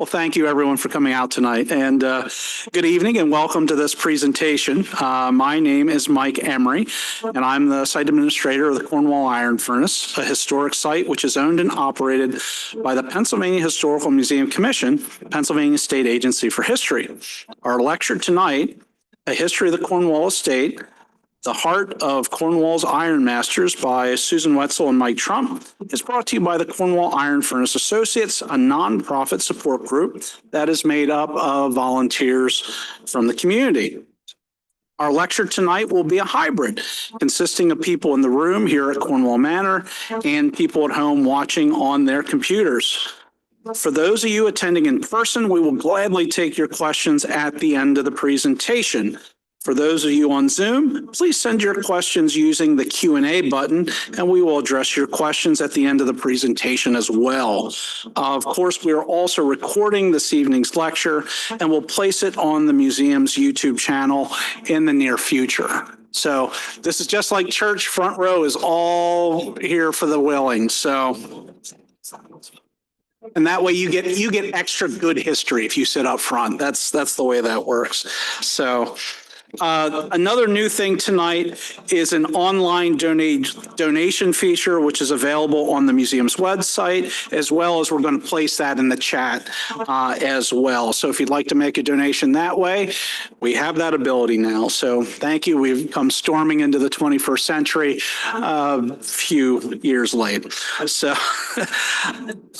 Well, thank you everyone for coming out tonight, and good evening and welcome to this presentation. My name is Mike Emery and I'm the site administrator of the Cornwall Iron Furnace, a historic site which is owned and operated by the Pennsylvania Historical Museum Commission, Pennsylvania State Agency for History. Our lecture tonight, A History of the Cornwall Estate, The Heart of Cornwall's Ironmasters by Susan Wentzel and Mike Trump, is brought to you by the Cornwall Iron Furnace Associates, a nonprofit support group that is made up of volunteers from the community. Our lecture tonight will be a hybrid consisting of people in the room here at Cornwall Manor and people at home watching on their computers. For those of you attending in person, we will gladly take your questions at the end of the presentation. For those of you on Zoom, please send your questions using the Q&A button, and we will address your questions at the end of the presentation as well. Of course, we are also recording this evening's lecture, and we'll place it on the museum's YouTube channel in the near future. So this is just like church, front row is all here for the willing. So, and that way you get extra good history if you sit up front. That's the way that works. So. Another new thing tonight is an online donation feature, which is available on the museum's website, as well as we're going to place that in the chat as well. So if you'd like to make a donation that way, we have that ability now. So thank you. We've come storming into the 21st century a few years late. So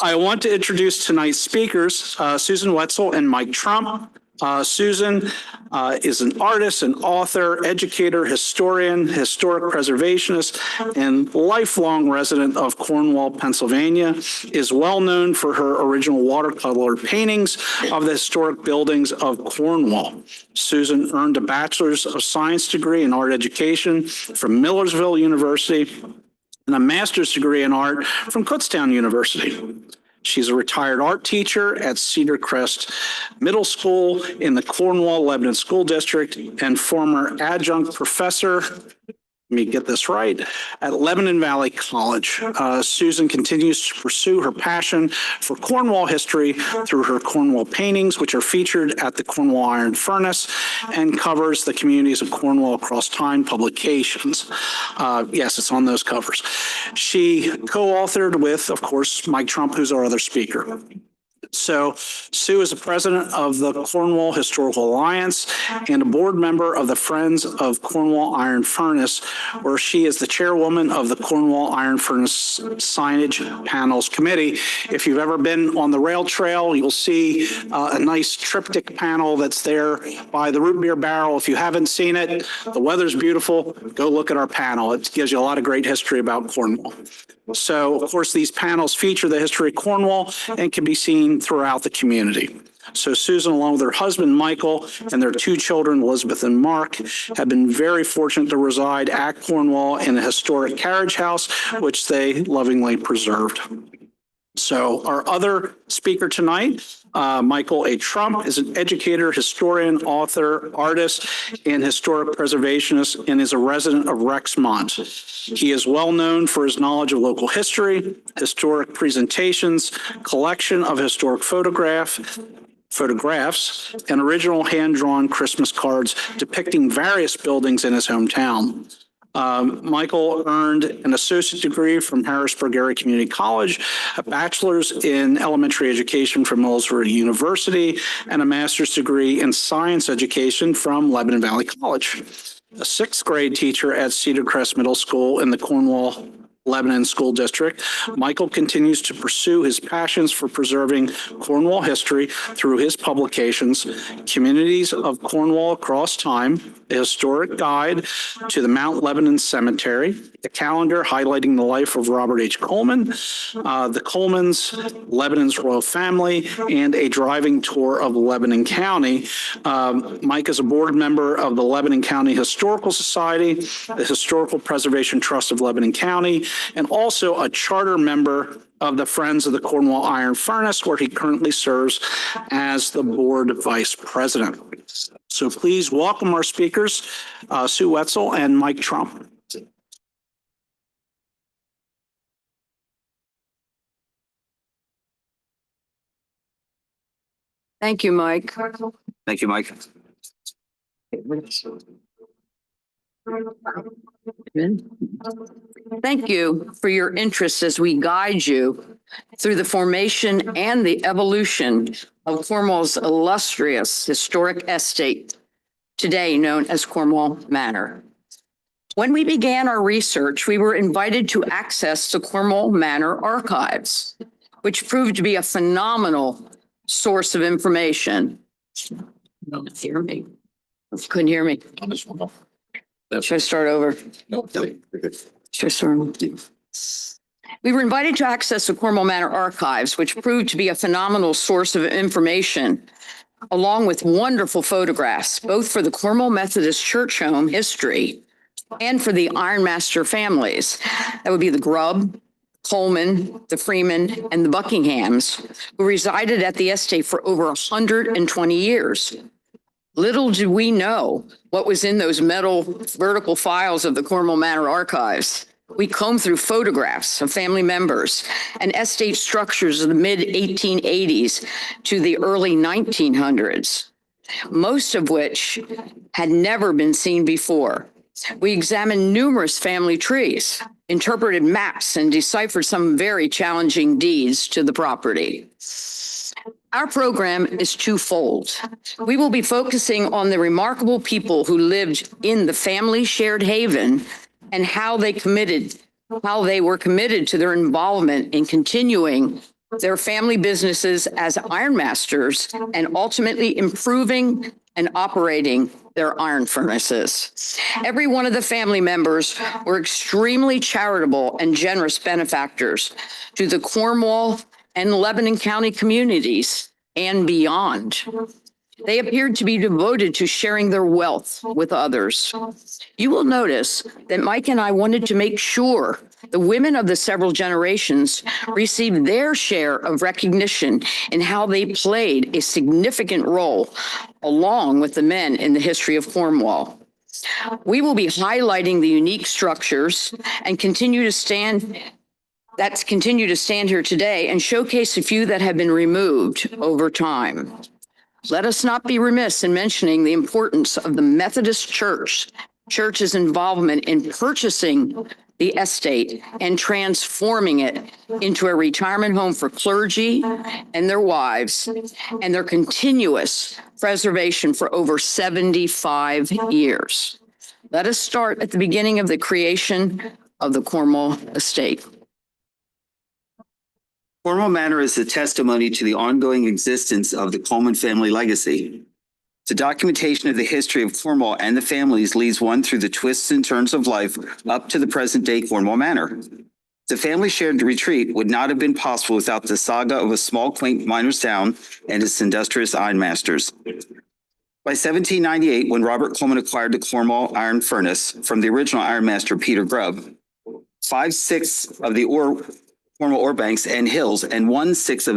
I want to introduce tonight's speakers, Susan Wentzel and Mike Trump. Susan is an artist, an author, educator, historian, historic preservationist, and lifelong resident of Cornwall, Pennsylvania, is well known for her original watercolor paintings of the historic buildings of Cornwall. Susan earned a Bachelor's of Science degree in art education from Millersville University and a master's degree in art from Kutztown University. She's a retired art teacher at Cedar Crest Middle School in the Cornwall-Lebanon School District and former adjunct professor, let me get this right, at Lebanon Valley College. Susan continues to pursue her passion for Cornwall history through her Cornwall paintings, which are featured at the Cornwall Iron Furnace and covers the communities of Cornwall Across Time publications. Yes, it's on those covers. She co-authored with, of course, Mike Trump, who's our other speaker. So Sue is the president of the Cornwall Historical Alliance and a board member of the Friends of Cornwall Iron Furnace, where she is the chairwoman of the Cornwall Iron Furnace Signage Panels Committee. If you've ever been on the rail trail, you'll see a nice triptych panel that's there by the root beer barrel. If you haven't seen it, the weather's beautiful. Go look at our panel. It gives you a lot of great history about Cornwall. So, of course, these panels feature the history of Cornwall and can be seen throughout the community. So Susan, along with her husband, Michael, and their two children, Elizabeth and Mark, have been very fortunate to reside at Cornwall in a historic carriage house, which they lovingly preserved. So our other speaker tonight, Michael A. Trump, is an educator, historian, author, artist, and historic preservationist, and is a resident of Rexmont. He is well known for his knowledge of local history, historic presentations, collection of historic photographs, and original hand-drawn Christmas cards depicting various buildings in his hometown. Michael earned an associate degree from Harrisburg Area Community College, a bachelor's in elementary education from Millersville University, and a master's degree in science education from Lebanon Valley College. A sixth grade teacher at Cedar Crest Middle School in the Cornwall-Lebanon School District, Michael continues to pursue his passions for preserving Cornwall history through his publications, Communities of Cornwall Across Time, a historic guide to the Mount Lebanon Cemetery, a calendar highlighting the life of Robert H. Coleman, the Colemans, Lebanon's royal family, and a driving tour of Lebanon County. Mike is a board member of the Lebanon County Historical Society, the Historical Preservation Trust of Lebanon County, and also a charter member of the Friends of the Cornwall Iron Furnace, where he currently serves as the board vice president. So please welcome our speakers, Sue Wentzel and Mike Trump. Thank you, Mike. Thank you, Mike. Thank you for your interest as we guide you through the formation and the evolution of Cornwall's illustrious historic estate, today known as Cornwall Manor. When we began our research, we were invited to access the Cornwall Manor archives, which proved to be a phenomenal source of information. Hear me? Couldn't hear me. Should I start over? Should I start over? We were invited to access the Cornwall Manor archives, which proved to be a phenomenal source of information, along with wonderful photographs, both for the Cornwall Methodist Church home history and for the Ironmaster families. That would be the Grubb, Coleman, the Freeman, and the Buckinghams, who resided at the estate for over 120 years. Little did we know what was in those metal vertical files of the Cornwall Manor archives. We combed through photographs of family members and estate structures of the mid-1880s to the early 1900s, most of which had never been seen before. We examined numerous family trees, interpreted maps, and deciphered some very challenging deeds to the property. Our program is twofold. We will be focusing on the remarkable people who lived in the family shared haven and how they were committed to their involvement in continuing their family businesses as ironmasters and ultimately improving and operating their iron furnaces. Every one of the family members were extremely charitable and generous benefactors to the Cornwall and Lebanon County communities and beyond. They appeared to be devoted to sharing their wealth with others. You will notice that Mike and I wanted to make sure the women of the several generations received their share of recognition in how they played a significant role along with the men in the history of Cornwall. We will be highlighting the unique structures and continue to stand here today and showcase a few that have been removed over time. Let us not be remiss in mentioning the importance of the Methodist Church's involvement in purchasing the estate and transforming it into a retirement home for clergy and their wives, and their continuous preservation for over 75 years. Let us start at the beginning of the creation of the Cornwall estate. Cornwall Manor is a testimony to the ongoing existence of the Coleman family legacy. The documentation of the history of Cornwall and the families leads one through the twists and turns of life up to the present-day Cornwall Manor. The family shared retreat would not have been possible without the saga of a small, quaint miner's town and its industrious ironmasters. By 1798, when Robert Coleman acquired the Cornwall Iron Furnace from the original ironmaster Peter Grubb, 5/6 of the Cornwall ore banks and hills, and 1/6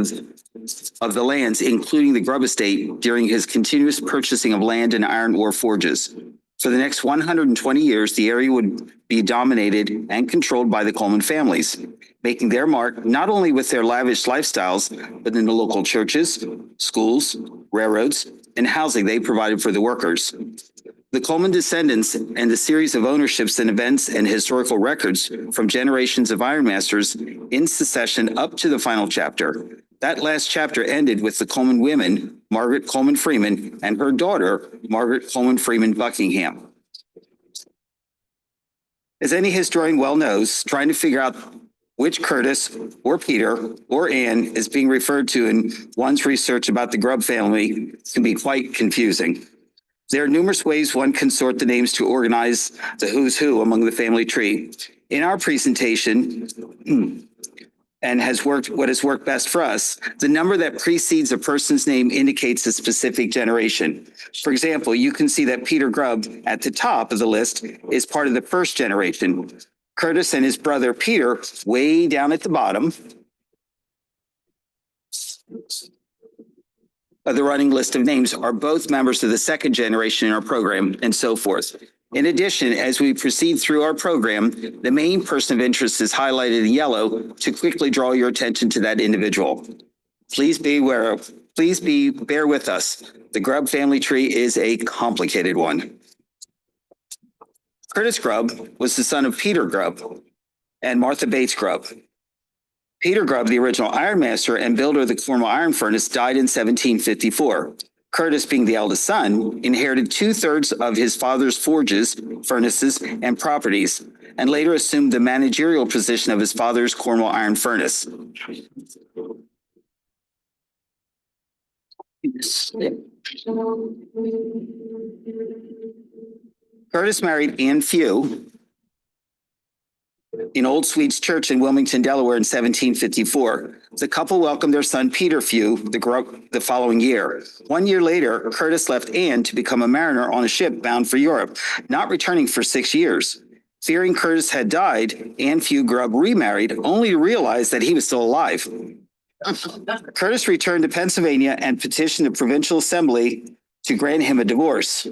of the lands, including the Grubb estate, during his continuous purchasing of land and iron ore forges. For the next 120 years, the area would be dominated and controlled by the Coleman families, making their mark not only with their lavish lifestyles, but in the local churches, schools, railroads, and housing they provided for the workers. The Coleman descendants and the series of ownerships and events and historical records from generations of ironmasters in succession up to the final chapter. That last chapter ended with the Coleman women, Margaret Coleman Freeman, and her daughter, Margaret Coleman Freeman Buckingham. As any historian well knows, trying to figure out which Curtis or Peter or Anne is being referred to in one's research about the Grubb family can be quite confusing. There are numerous ways one can sort the names to organize the who's who among the family tree. In our presentation, and what has worked best for us, the number that precedes a person's name indicates a specific generation. For example, you can see that Peter Grubb at the top of the list is part of the first generation. Curtis and his brother Peter, way down at the bottom of the running list of names, are both members of the second generation in our program, and so forth. In addition, as we proceed through our program, the main person of interest is highlighted in yellow to quickly draw your attention to that individual. Please be aware Please bear with us. The Grubb family tree is a complicated one. Curtis Grubb was the son of Peter Grubb and Martha Bates Grubb. Peter Grubb, the original ironmaster and builder of the Cornwall Iron Furnace, died in 1754. Curtis, being the eldest son, inherited 2/3 of his father's forges, furnaces, and properties, and later assumed the managerial position of his father's Cornwall Iron Furnace. Curtis married Anne Few in Old Swedes Church in Wilmington, Delaware in 1754. The couple welcomed their son Peter Few the following year. 1 year later, Curtis left Anne to become a mariner on a ship bound for Europe, not returning for 6 years. Fearing Curtis had died, Anne Few Grubb remarried, only to realize that he was still alive. Curtis returned to Pennsylvania and petitioned the Provincial Assembly to grant him a divorce.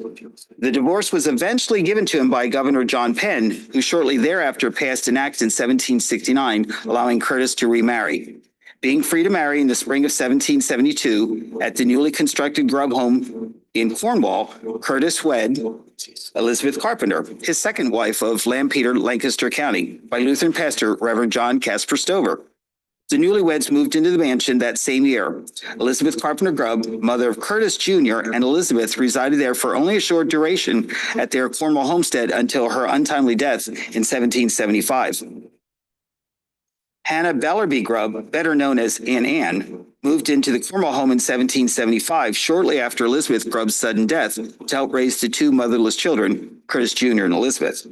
The divorce was eventually given to him by Governor John Penn, who shortly thereafter passed an act in 1769 allowing Curtis to remarry. Being free to marry in the spring of 1772 at the newly constructed Grubb home in Cornwall, Curtis wed Elizabeth Carpenter, his second wife of Lampeter, Lancaster County, by Lutheran pastor Reverend John Casper Stover. The newlyweds moved into the mansion that same year. Elizabeth Carpenter Grubb, mother of Curtis Jr., and Elizabeth resided there for only a short duration at their Cornwall homestead until her untimely death in 1775. Hannah Bellerby Grubb, better known as Anne, moved into the Cornwall home in 1775, shortly after Elizabeth Grubb's sudden death, to help raise the two motherless children, Curtis Jr. and Elizabeth.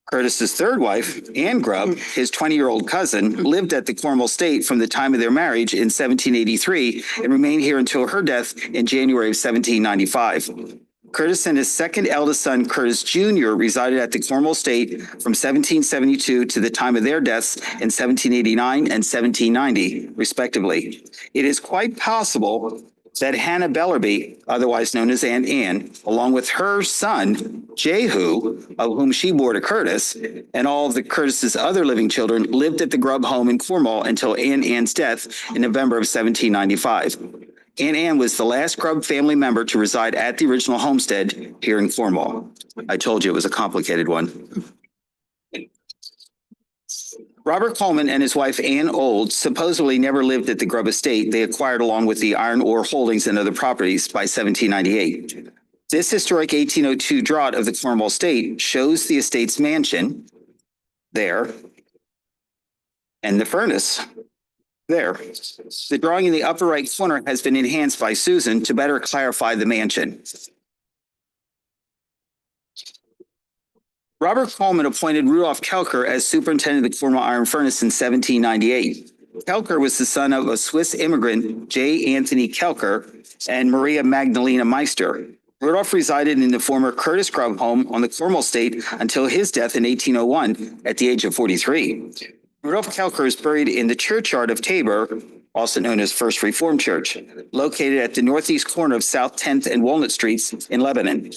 Curtis's third wife, Anne Grubb, his 20-year-old cousin, lived at the Cornwall estate from the time of their marriage in 1783 and remained here until her death in January of 1795. Curtis and his second eldest son, Curtis Jr., resided at the Cornwall estate from 1772 to the time of their deaths in 1789 and 1790, respectively. It is quite possible that Hannah Bellerby, otherwise known as Aunt Anne, along with her son, Jehu, of whom she bore to Curtis, and all of the Curtis's other living children, lived at the Grubb home in Cornwall until Aunt Anne's death in November of 1795. Aunt Anne was the last Grubb family member to reside at the original homestead here in Cornwall. I told you it was a complicated one. Robert Coleman and his wife Anne Old supposedly never lived at the Grubb estate they acquired along with the iron ore holdings and other properties by 1798. This historic 1802 draught of the Cornwall estate shows the estate's mansion there and the furnace there. The drawing in the upper right corner has been enhanced by Susan to better clarify the mansion. Robert Coleman appointed Rudolph Kelker as superintendent of the Cornwall Iron Furnace in 1798. Kelker was the son of a Swiss immigrant, J. Anthony Kelker, and Maria Magdalena Meister. Rudolph resided in the former Curtis Grubb home on the Cornwall estate until his death in 1801 at the age of 43. Rudolph Kelker is buried in the churchyard of Tabor, also known as First Reformed Church, located at the northeast corner of South 10th and Walnut Streets in Lebanon,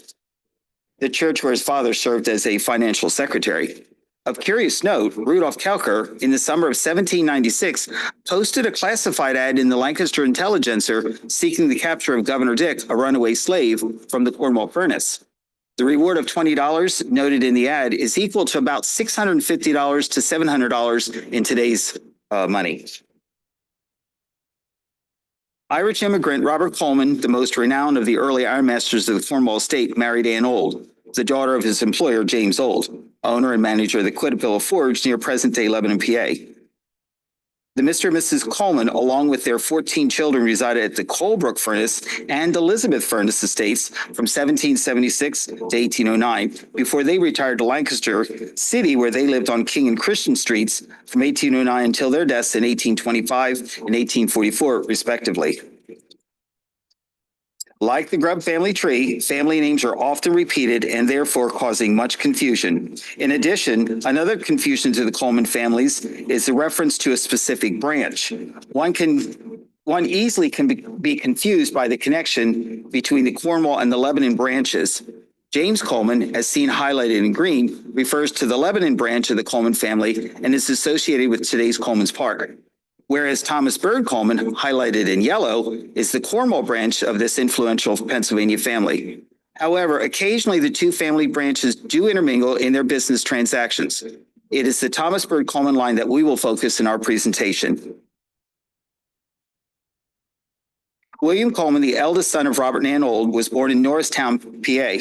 the church where his father served as a financial secretary. Of curious note, Rudolph Kelker, in the summer of 1796, posted a classified ad in the Lancaster Intelligencer seeking the capture of Governor Dick, a runaway slave, from the Cornwall Furnace. The reward of $20 noted in the ad is equal to about $650 to $700 in today's money. Irish immigrant Robert Coleman, the most renowned of the early ironmasters of the Cornwall estate, married Anne Old, the daughter of his employer, James Old, owner and manager of the Quidapilla Forge near present-day Lebanon, PA. The Mr. and Mrs. Coleman, along with their 14 children, resided at the Colebrook Furnace and Elizabeth Furnace estates from 1776 to 1809, before they retired to Lancaster City, where they lived on King and Christian Streets from 1809 until their deaths in 1825 and 1844, respectively. Like the Grubb family tree, family names are often repeated and therefore causing much confusion. In addition, another confusion to the Coleman families is the reference to a specific branch. One easily can be confused by the connection between the Cornwall and the Lebanon branches. James Coleman, as seen highlighted in green, refers to the Lebanon branch of the Coleman family and is associated with today's Coleman's Park. whereas Thomas Bird Coleman, highlighted in yellow, is the Cornwall branch of this influential Pennsylvania family. However, occasionally the two family branches do intermingle in their business transactions. It is the Thomas Bird Coleman line that we will focus in our presentation. William Coleman, the eldest son of Robert and Ann Old, was born in Norristown, PA.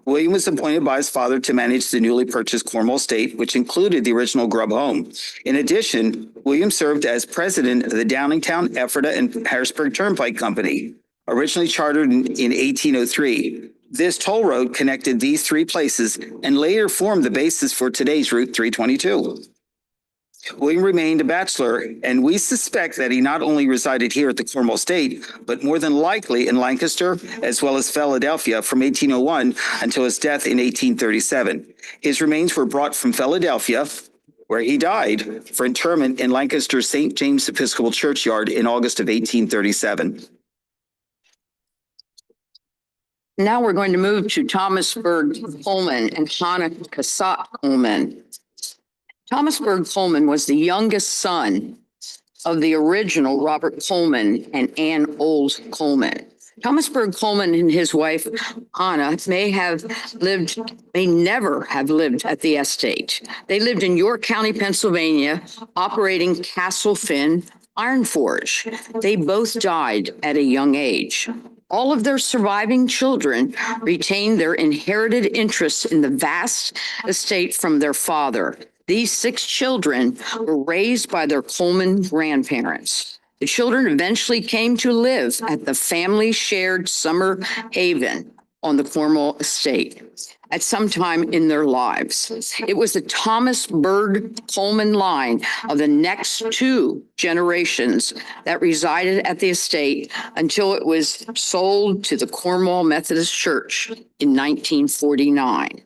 William was appointed by his father to manage the newly purchased Cornwall estate, which included the original Grubb home. In addition, William served as president of the Downingtown, Ephrata, and Harrisburg Turnpike Company, originally chartered in 1803. This toll road connected these three places and later formed the basis for today's Route 322. William remained a bachelor, and we suspect that he not only resided here at the Cornwall estate, but more than likely in Lancaster as well as Philadelphia from 1801 until his death in 1837. His remains were brought from Philadelphia, where he died, for interment in Lancaster's St. James Episcopal Churchyard in August of 1837. Now we're going to move to Thomas Bird Coleman and Hannah Cassatt Coleman. Thomas Bird Coleman was the youngest son of the original Robert Coleman and Ann Old Coleman. Thomas Bird Coleman and his wife, Hannah, may never have lived at the estate. They lived in York County, Pennsylvania, operating Castle Finn Iron Forge. They both died at a young age. All of their surviving children retained their inherited interests in the vast estate from their father. These 6 children were raised by their Coleman grandparents. The children eventually came to live at the family shared summer haven on the Cornwall estate at some time in their lives. It was the Thomas Bird Coleman line of the next 2 generations that resided at the estate until it was sold to the Cornwall Methodist Church in 1949.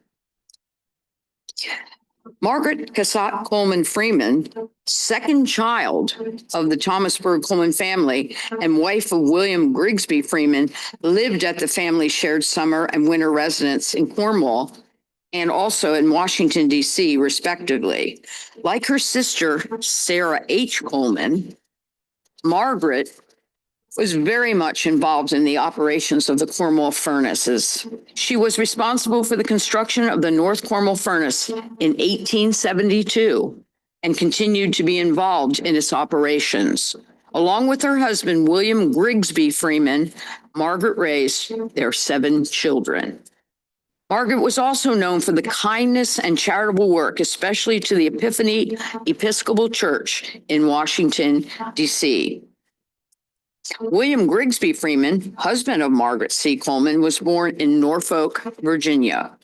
Margaret Cassatt Coleman Freeman, second child of the Thomas Bird Coleman family and wife of William Grigsby Freeman, lived at the family shared summer and winter residence in Cornwall and also in Washington, D.C., respectively. Like her sister, Sarah H. Coleman, Margaret was very much involved in the operations of the Cornwall furnaces. She was responsible for the construction of the North Cornwall furnace in 1872 and continued to be involved in its operations. Along with her husband, William Grigsby Freeman, Margaret raised their 7 children. Margaret was also known for the kindness and charitable work, especially to the Epiphany Episcopal Church in Washington, D.C. William Grigsby Freeman, husband of Margaret C. Coleman, was born in Norfolk, Virginia.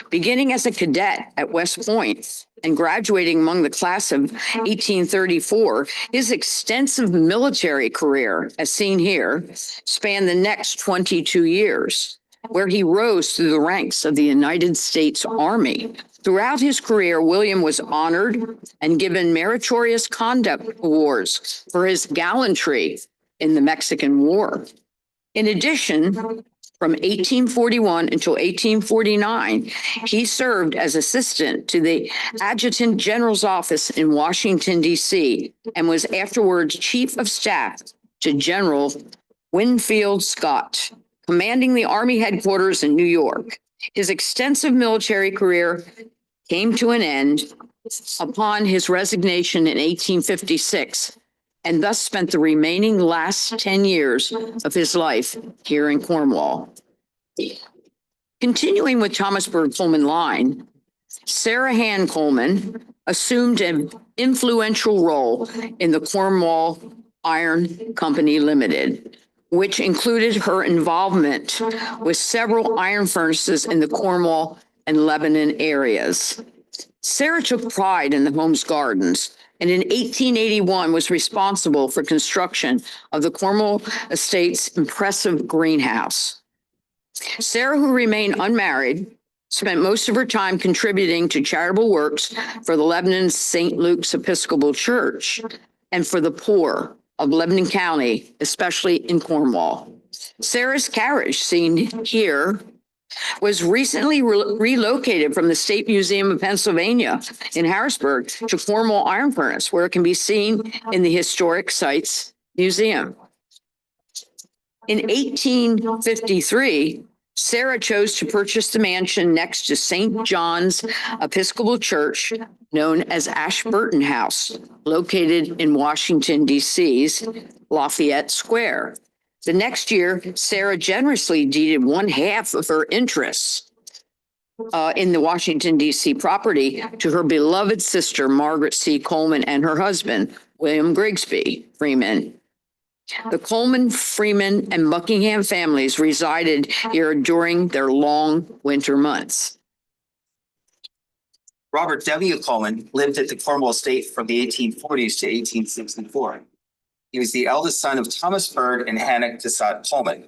Beginning as a cadet at West Point and graduating among the class of 1834, his extensive military career, as seen here, spanned the next 22 years, where he rose through the ranks of the United States Army. Throughout his career, William was honored and given meritorious conduct awards for his gallantry in the Mexican War. In addition, from 1841 until 1849, he served as assistant to the Adjutant General's office in Washington, D.C., and was afterwards chief of staff to General Winfield Scott, commanding the Army headquarters in New York. His extensive military career came to an end upon his resignation in 1856, and thus spent the remaining last 10 years of his life here in Cornwall. Continuing with Thomas Bird Coleman line, Sarah Ann Coleman assumed an influential role in the Cornwall Iron Company Limited, which included her involvement with several iron furnaces in the Cornwall and Lebanon areas. Sarah took pride in the home's gardens, and in 1881 was responsible for construction of the Cornwall Estate's impressive greenhouse. Sarah, who remained unmarried, spent most of her time contributing to charitable works for the Lebanon St. Luke's Episcopal Church and for the poor of Lebanon County, especially in Cornwall. Sarah's carriage, seen here, was recently relocated from the State Museum of Pennsylvania in Harrisburg to Cornwall Iron Furnace, where it can be seen in the Historic Sites Museum. In 1853, Sarah chose to purchase the mansion next to St. John's Episcopal Church, known as Ashburton House, located in Washington, D.C.'s Lafayette Square. The next year, Sarah generously deeded one half of her interests in the Washington, D.C. property to her beloved sister, Margaret C. Coleman, and her husband, William Grigsby Freeman. The Coleman, Freeman, and Buckingham families resided here during their long winter months. Robert W. Coleman lived at the Cornwall estate from the 1840s to 1864. He was the eldest son of Thomas Bird and Hannah Cassatt Coleman.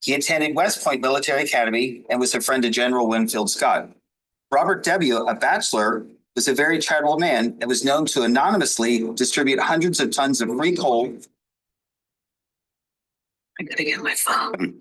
He attended West Point Military Academy and was a friend of General Winfield Scott. Robert W., a bachelor, was a very charitable man and was known to anonymously distribute hundreds of tons of free coal. I gotta get my phone.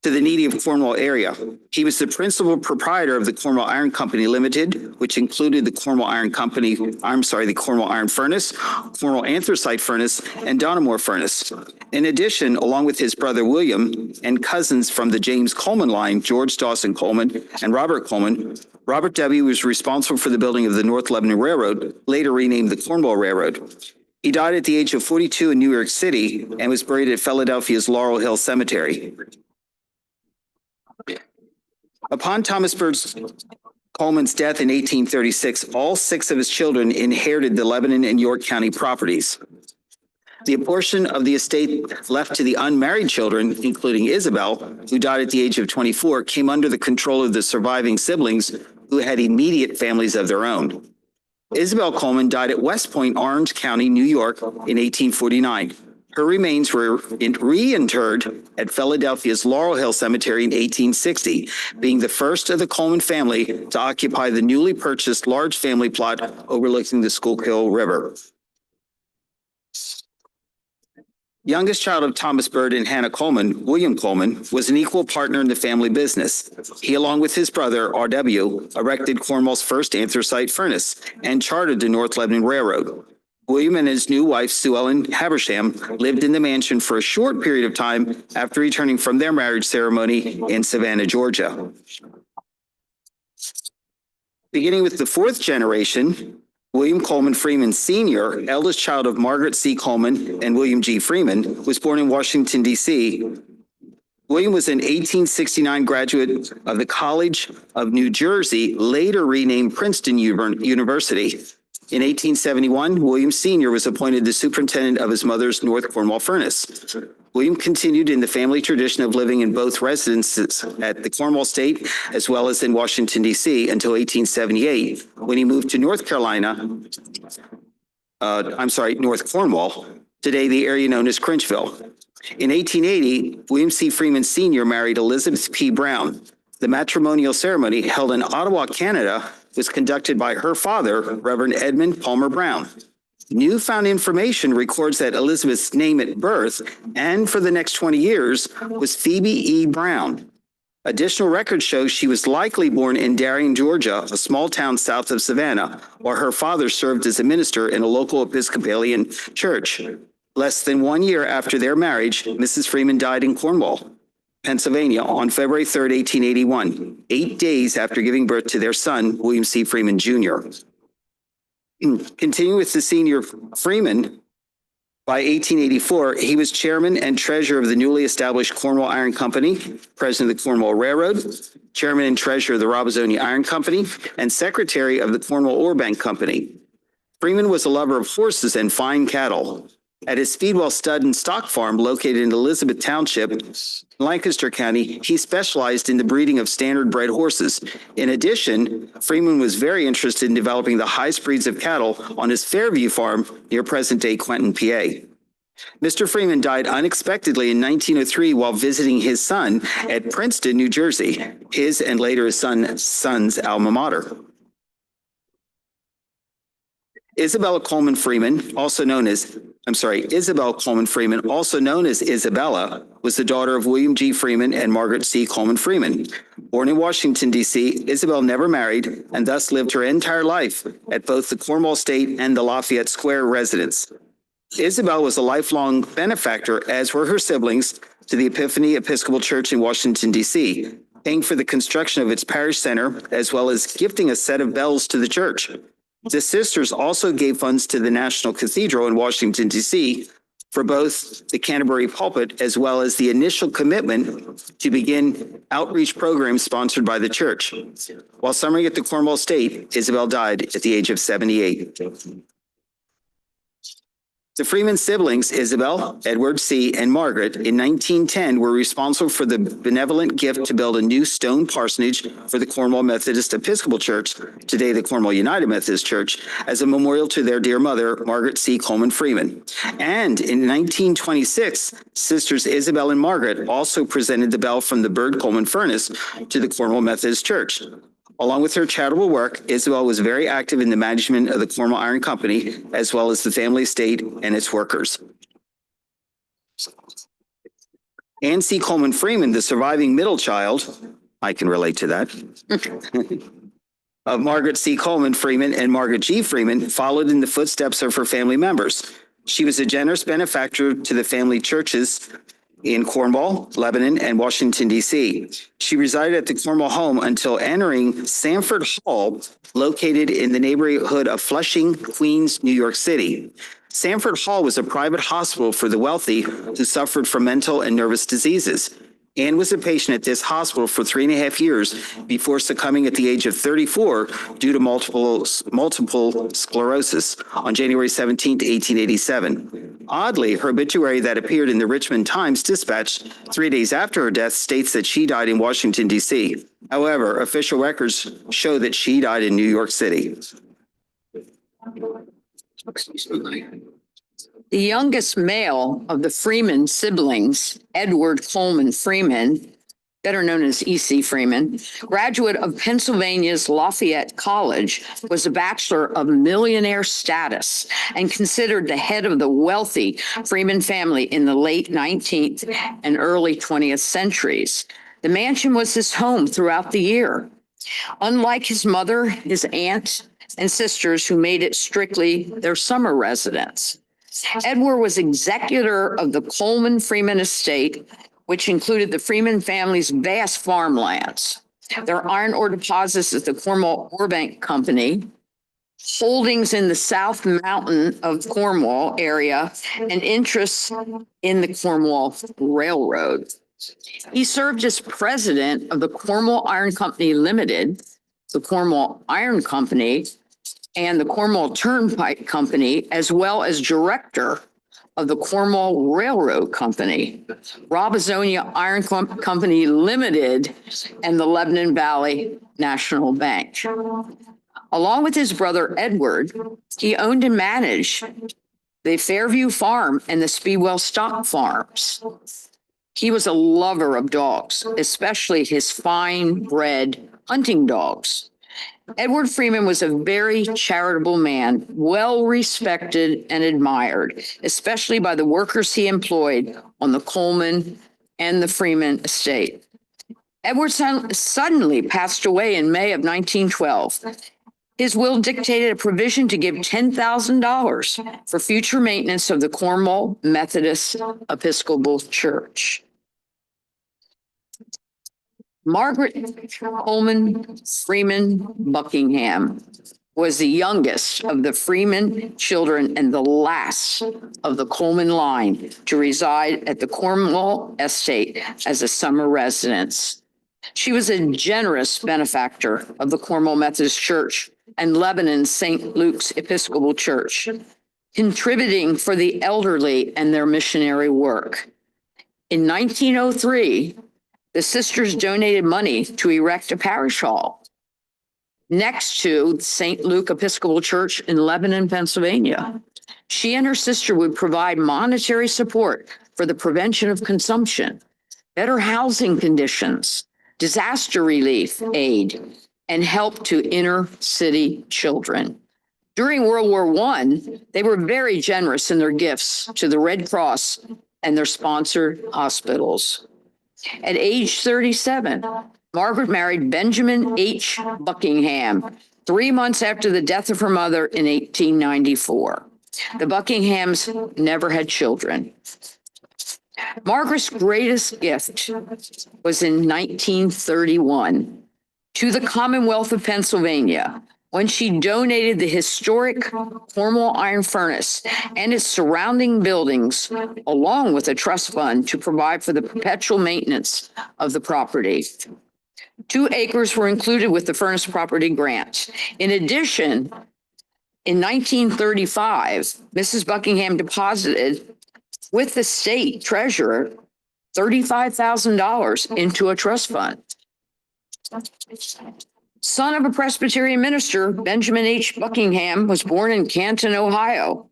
To the needy of Cornwall area. He was the principal proprietor of the Cornwall Iron Company Limited, which included the Cornwall Iron Furnace, Cornwall Anthracite Furnace, and Donamore Furnace. In addition, along with his brother William and cousins from the James Coleman line, George Dawson Coleman and Robert Coleman, Robert W. was responsible for the building of the North Lebanon Railroad, later renamed the Cornwall Railroad. He died at the age of 42 in New York City and was buried at Philadelphia's Laurel Hill Cemetery. Upon Thomas Bird Coleman's death in 1836, all 6 of his children inherited the Lebanon and York County properties. The portion of the estate left to the unmarried children, including Isabel, who died at the age of 24, came under the control of the surviving siblings who had immediate families of their own. Isabel Coleman died at West Point, Orange County, New York in 1849. Her remains were reinterred at Philadelphia's Laurel Hill Cemetery in 1860, being the first of the Coleman family to occupy the newly purchased large family plot overlooking the Schuylkill River. Youngest child of Thomas Bird and Hannah Coleman, William Coleman, was an equal partner in the family business. He, along with his brother, R.W., erected Cornwall's first anthracite furnace and chartered the North Lebanon Railroad. William and his new wife, Sue Ellen Habersham, lived in the mansion for a short period of time after returning from their marriage ceremony in Savannah, Georgia. Beginning with the 4th generation, William Coleman Freeman Sr., eldest child of Margaret C. Coleman and William G. Freeman, was born in Washington, D.C. William was an 1869 graduate of the College of New Jersey, later renamed Princeton University. In 1871, William Sr. was appointed the superintendent of his mother's North Cornwall Furnace. William continued in the family tradition of living in both residences at the Cornwall State as well as in Washington, D.C. until 1878, when he moved to North Cornwall, today the area known as Crinchville. In 1880, William C. Freeman Sr. married Elizabeth P. Brown. The matrimonial ceremony, held in Ottawa, Canada, was conducted by her father, Reverend Edmund Palmer Brown. Newfound information records that Elizabeth's name at birth and for the next 20 years was Phoebe E. Brown. Additional records show she was likely born in Darien, Georgia, a small town south of Savannah, where her father served as a minister in a local Episcopalian church. Less than 1 year after their marriage, Mrs. Freeman died in Cornwall, Pennsylvania, on February 3, 1881, 8 days after giving birth to their son, William C. Freeman, Jr. Continuing with the senior Freeman, by 1884, he was chairman and treasurer of the newly established Cornwall Iron Company, president of the Cornwall Railroad, chairman and treasurer of the Robezonia Iron Company, and secretary of the Cornwall Ore Bank Company. Freeman was a lover of horses and fine cattle. At his Speedwell Stud and Stock Farm located in Elizabeth Township, Lancaster County, he specialized in the breeding of standard bred horses. In addition, Freeman was very interested in developing the highest breeds of cattle on his Fairview Farm near present-day Quentin, PA. Mr. Freeman died unexpectedly in 1903 while visiting his son at Princeton, New Jersey, his and later his son's alma mater. Isabel Coleman Freeman, Isabel Coleman Freeman, also known as Isabella, was the daughter of William G. Freeman and Margaret C. Coleman Freeman. Born in Washington, D.C., Isabel never married and thus lived her entire life at both the Cornwall State and the Lafayette Square residence. Isabel was a lifelong benefactor, as were her siblings, to the Epiphany Episcopal Church in Washington, D.C., paying for the construction of its parish center, as well as gifting a set of bells to the church. The sisters also gave funds to the National Cathedral in Washington, D.C., for both the Canterbury pulpit as well as the initial commitment to begin outreach programs sponsored by the church. While summering at the Cornwall State, Isabel died at the age of 78. The Freeman siblings, Isabel, Edward C., and Margaret, in 1910 were responsible for the benevolent gift to build a new stone parsonage for the Cornwall Methodist Episcopal Church, today the Cornwall United Methodist Church, as a memorial to their dear mother, Margaret C. Coleman Freeman. And in 1926, sisters Isabel and Margaret also presented the bell from the Bird Coleman Furnace to the Cornwall Methodist Church. Along with her charitable work, Isabel was very active in the management of the Cornwall Iron Company, as well as the family estate and its workers. Anne C. Coleman Freeman, the surviving middle child, I can relate to that, of Margaret C. Coleman Freeman and Margaret G. Freeman, followed in the footsteps of her family members. She was a generous benefactor to the family churches in Cornwall, Lebanon, and Washington, D.C. She resided at the Cornwall home until entering Sanford Hall, located in the neighborhood of Flushing, Queens, New York City. Sanford Hall was a private hospital for the wealthy who suffered from mental and nervous diseases. Anne was a patient at this hospital for 3.5 years before succumbing at the age of 34 due to multiple sclerosis on January 17, 1887. Oddly, her obituary that appeared in the Richmond Times-Dispatch 3 days after her death states that she died in Washington, D.C. However, official records show that she died in New York City. The youngest male of the Freeman siblings, Edward Coleman Freeman, better known as E.C. Freeman, graduate of Pennsylvania's Lafayette College, was a bachelor of millionaire status and considered the head of the wealthy Freeman family in the late 19th and early 20th centuries. The mansion was his home throughout the year. Unlike his mother, his aunt, and sisters, who made it strictly their summer residence. Edward was executor of the Coleman Freeman estate, which included the Freeman family's vast farmlands, their iron ore deposits at the Cornwall Ore Bank Company, holdings in the South Mountain of Cornwall area, and interests in the Cornwall Railroad. He served as president of the Cornwall Iron Company Limited, the Cornwall Iron Company, and the Cornwall Turnpike Company, as well as director of the Cornwall Railroad Company, Robisonia Iron Company Limited, and the Lebanon Valley National Bank. Along with his brother Edward, he owned and managed the Fairview Farm and the Speedwell Stock Farms. He was a lover of dogs, especially his fine-bred hunting dogs. Edward Freeman was a very charitable man, well respected and admired, especially by the workers he employed on the Coleman and the Freeman estate. Edward suddenly passed away in May of 1912. His will dictated a provision to give $10,000 for future maintenance of the Cornwall Methodist Episcopal Church. Margaret Coleman Freeman Buckingham was the youngest of the Freeman children and the last of the Coleman line to reside at the Cornwall estate as a summer residence. She was a generous benefactor of the Cornwall Methodist Church and Lebanon's St. Luke's Episcopal Church, contributing for the elderly and their missionary work. In 1903, the sisters donated money to erect a parish hall next to St. Luke Episcopal Church in Lebanon, Pennsylvania. She and her sister would provide monetary support for the prevention of consumption, better housing conditions, disaster relief aid, and help to inner city children. During World War I, they were very generous in their gifts to the Red Cross and their sponsored hospitals. At age 37, Margaret married Benjamin H. Buckingham 3 months after the death of her mother in 1894. The Buckinghams never had children. Margaret's greatest gift was in 1931 to the Commonwealth of Pennsylvania, when she donated the historic Cornwall Iron Furnace and its surrounding buildings, along with a trust fund to provide for the perpetual maintenance of the property. 2 acres were included with the furnace property grant. In addition, in 1935, Mrs. Buckingham deposited with the state treasurer $35,000 into a trust fund. Son of a Presbyterian minister, Benjamin H. Buckingham was born in Canton, Ohio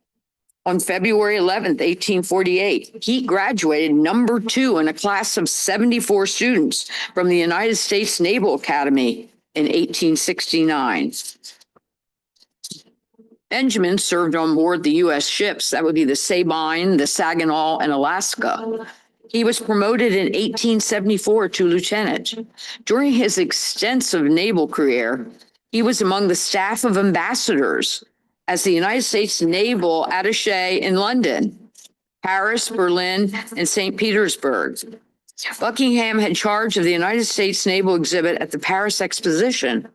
on February 11th, 1848. He graduated number 2 in a class of 74 students from the United States Naval Academy in 1869. Benjamin served on board the U.S. ships, that would be the Sabine, the Saginaw, and Alaska. He was promoted in 1874 to lieutenant. During his extensive naval career, he was among the staff of ambassadors as the United States Naval Attaché in London, Paris, Berlin, and St. Petersburg. Buckingham had charge of the United States Naval exhibit at the Paris Exposition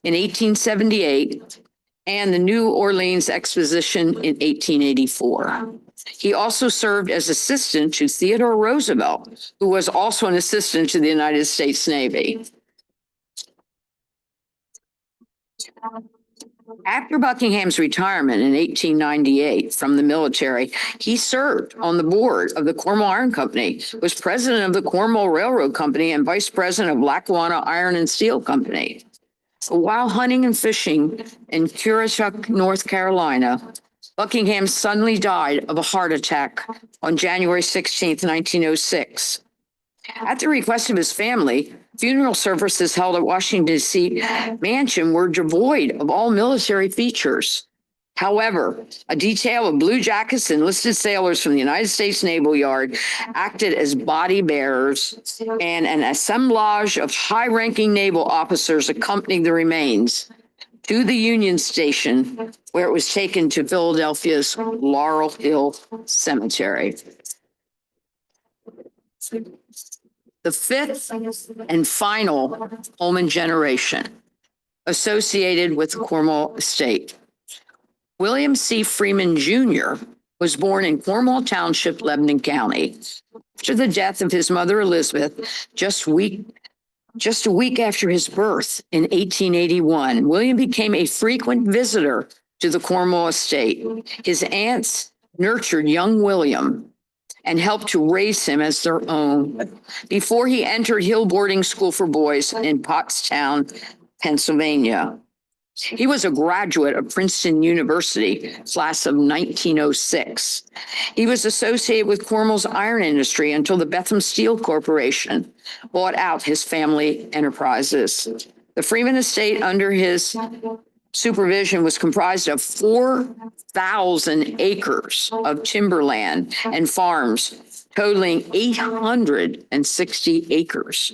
in 1878 and the New Orleans Exposition in 1884. He also served as assistant to Theodore Roosevelt, who was also an assistant to the United States Navy. After Buckingham's retirement in 1898 from the military, he served on the board of the Cornwall Iron Company, was president of the Cornwall Railroad Company, and vice president of Lackawanna Iron and Steel Company. While hunting and fishing in Currituck, North Carolina, Buckingham suddenly died of a heart attack on January 16, 1906. At the request of his family, funeral services held at Washington, D.C. Mansion were devoid of all military features. However, a detail of blue jackets and enlisted sailors from the United States Naval Yard acted as body bearers, and an assemblage of high-ranking naval officers accompanied the remains to the Union Station, where it was taken to Philadelphia's Laurel Hill Cemetery. The fifth and final Coleman generation associated with the Cornwall estate. William C. Freeman Jr. was born in Cornwall Township, Lebanon County. After the death of his mother, Elizabeth, just a week after his birth in 1881, William became a frequent visitor to the Cornwall estate. His aunts nurtured young William and helped to raise him as their own before he entered Hill Boarding School for Boys in Pottstown, Pennsylvania. He was a graduate of Princeton University, class of 1906. He was associated with Cornwall's iron industry until the Bethlehem Steel Corporation bought out his family enterprises. The Freeman estate under his supervision was comprised of 4,000 acres of timberland and farms, totaling 860 acres.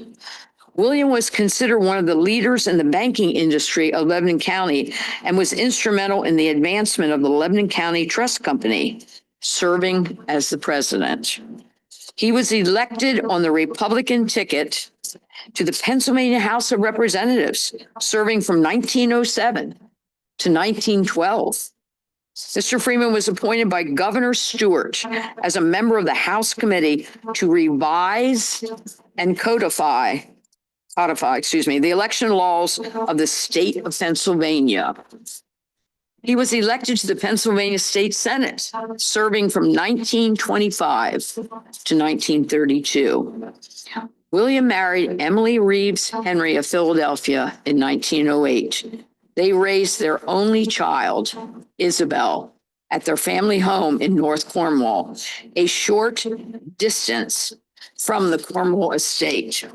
William was considered one of the leaders in the banking industry of Lebanon County and was instrumental in the advancement of the Lebanon County Trust Company, serving as the president. He was elected on the Republican ticket to the Pennsylvania House of Representatives, serving from 1907 to 1912. Mr. Freeman was appointed by Governor Stewart as a member of the House Committee to revise and codify the election laws of the state of Pennsylvania. He was elected to the Pennsylvania State Senate, serving from 1925 to 1932. William married Emily Reeves Henry of Philadelphia in 1908. They raised their only child, Isabel, at their family home in North Cornwall, a short distance from the Cornwall estate.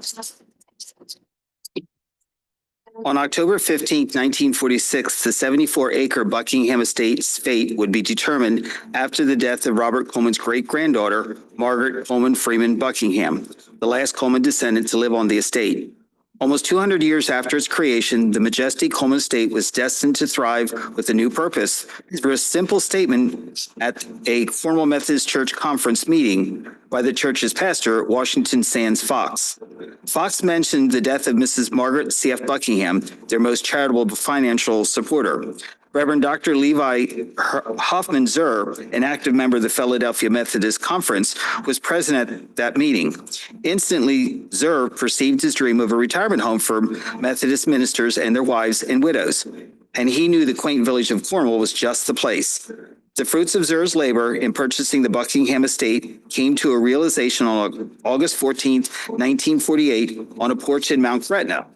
On October 15, 1946, the 74-acre Buckingham estate's fate would be determined after the death of Robert Coleman's great-granddaughter, Margaret Coleman Freeman Buckingham, the last Coleman descendant to live on the estate. Almost 200 years after its creation, the majestic Coleman estate was destined to thrive with a new purpose through a simple statement at a Cornwall Methodist Church conference meeting by the church's pastor, Washington Sands Fox. Fox mentioned the death of Mrs. Margaret C.F. Buckingham, their most charitable financial supporter. Reverend Dr. Levi Hoffman Zur, an active member of the Philadelphia Methodist Conference, was present at that meeting. Instantly, Zur perceived his dream of a retirement home for Methodist ministers and their wives and widows, and he knew the quaint village of Cornwall was just the place. The fruits of Zur's labor in purchasing the Buckingham estate came to a realization on August 14, 1948, on a porch in Mount Gretna.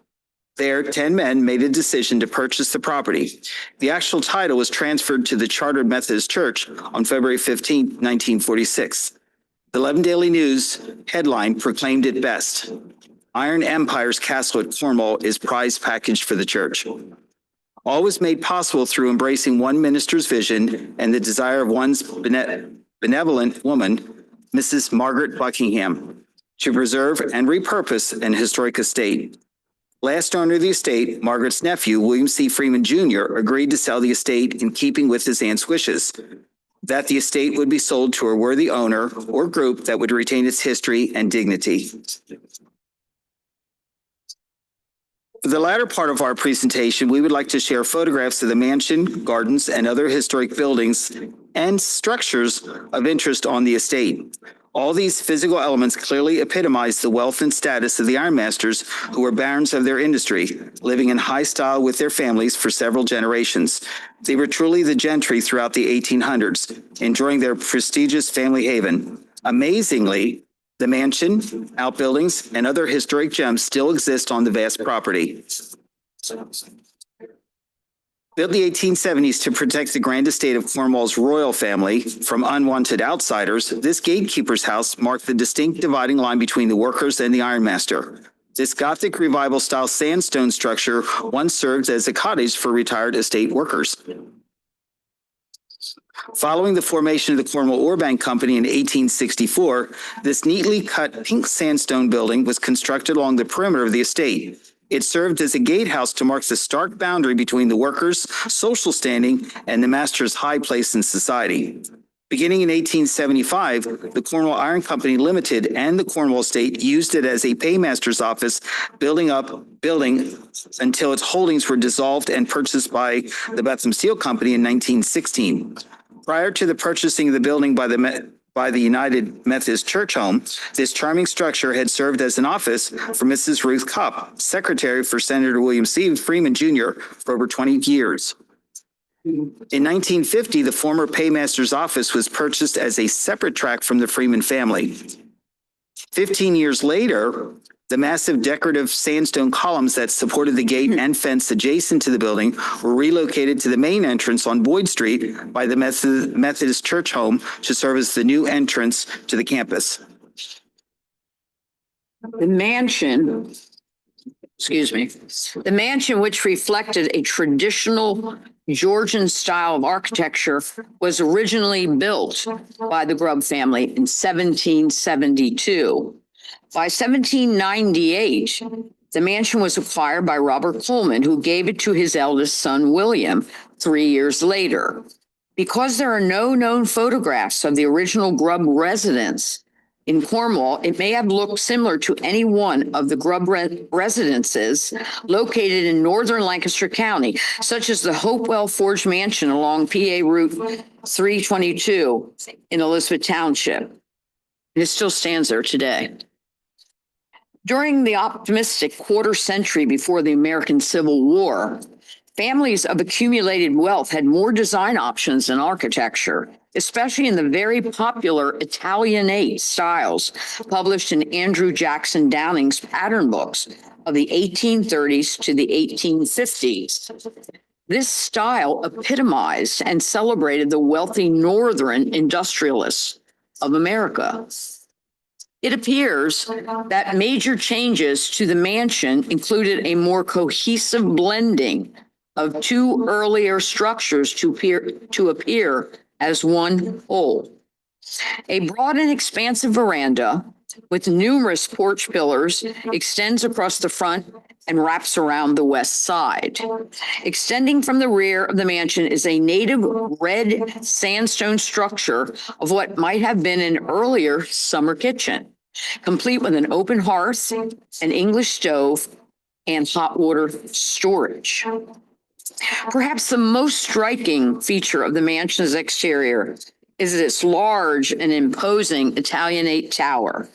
There, 10 men made a decision to purchase the property. The actual title was transferred to the Chartered Methodist Church on February 15, 1946. The Lebanon Daily News headline proclaimed it best: Iron Empire's castle at Cornwall is prize package for the church. All was made possible through embracing one minister's vision and the desire of one's benevolent woman, Mrs. Margaret Buckingham, to preserve and repurpose an historic estate. Last owner of the estate, Margaret's nephew, William C. Freeman Jr., agreed to sell the estate in keeping with his aunt's wishes, that the estate would be sold to a worthy owner or group that would retain its history and dignity. For the latter part of our presentation, we would like to share photographs of the mansion, gardens, and other historic buildings and structures of interest on the estate. All these physical elements clearly epitomize the wealth and status of the Ironmasters, who were barons of their industry, living in high style with their families for several generations. They were truly the gentry throughout the 1800s, enjoying their prestigious family haven. Amazingly, the mansion, outbuildings, and other historic gems still exist on the vast property. Built in the 1870s to protect the grand estate of Cornwall's royal family from unwanted outsiders, this gatekeeper's house marked the distinct dividing line between the workers and the ironmaster. This Gothic revival-style sandstone structure once served as a cottage for retired estate workers. Following the formation of the Cornwall Ore Bank Company in 1864, this neatly cut pink sandstone building was constructed along the perimeter of the estate. It served as a gatehouse to mark the stark boundary between the workers' social standing and the master's high place in society. Beginning in 1875, the Cornwall Iron Company Limited and the Cornwall Estate used it as a paymaster's office, building until its holdings were dissolved and purchased by the Bethlehem Steel Company in 1916. Prior to the purchasing of the building by the United Methodist Church home, this charming structure had served as an office for Mrs. Ruth Cupp, secretary for Senator William C. Freeman Jr. for over 20 years. In 1950, the former paymaster's office was purchased as a separate tract from the Freeman family. 15 years later, the massive decorative sandstone columns that supported the gate and fence adjacent to the building were relocated to the main entrance on Boyd Street by the Methodist Church home to serve as the new entrance to the campus. The mansion, which reflected a traditional Georgian style of architecture, was originally built by the Grubb family in 1772. By 1798, the mansion was acquired by Robert Coleman, who gave it to his eldest son, William, 3 years later. Because there are no known photographs of the original Grubb residence in Cornwall, it may have looked similar to any one of the Grubb residences located in northern Lancaster County, such as the Hopewell Forge Mansion along PA Route 322 in Elizabeth Township. It still stands there today. During the optimistic quarter century before the American Civil War, families of accumulated wealth had more design options in architecture, especially in the very popular Italianate styles published in Andrew Jackson Downing's pattern books of the 1830s to the 1850s. This style epitomized and celebrated the wealthy northern industrialists of America. It appears that major changes to the mansion included a more cohesive blending of two earlier structures to appear as one whole. A broad and expansive veranda with numerous porch pillars extends across the front and wraps around the west side. Extending from the rear of the mansion is a native red sandstone structure of what might have been an earlier summer kitchen, complete with an open hearth, an English stove, and hot water storage. Perhaps the most striking feature of the mansion's exterior is its large and imposing Italianate tower.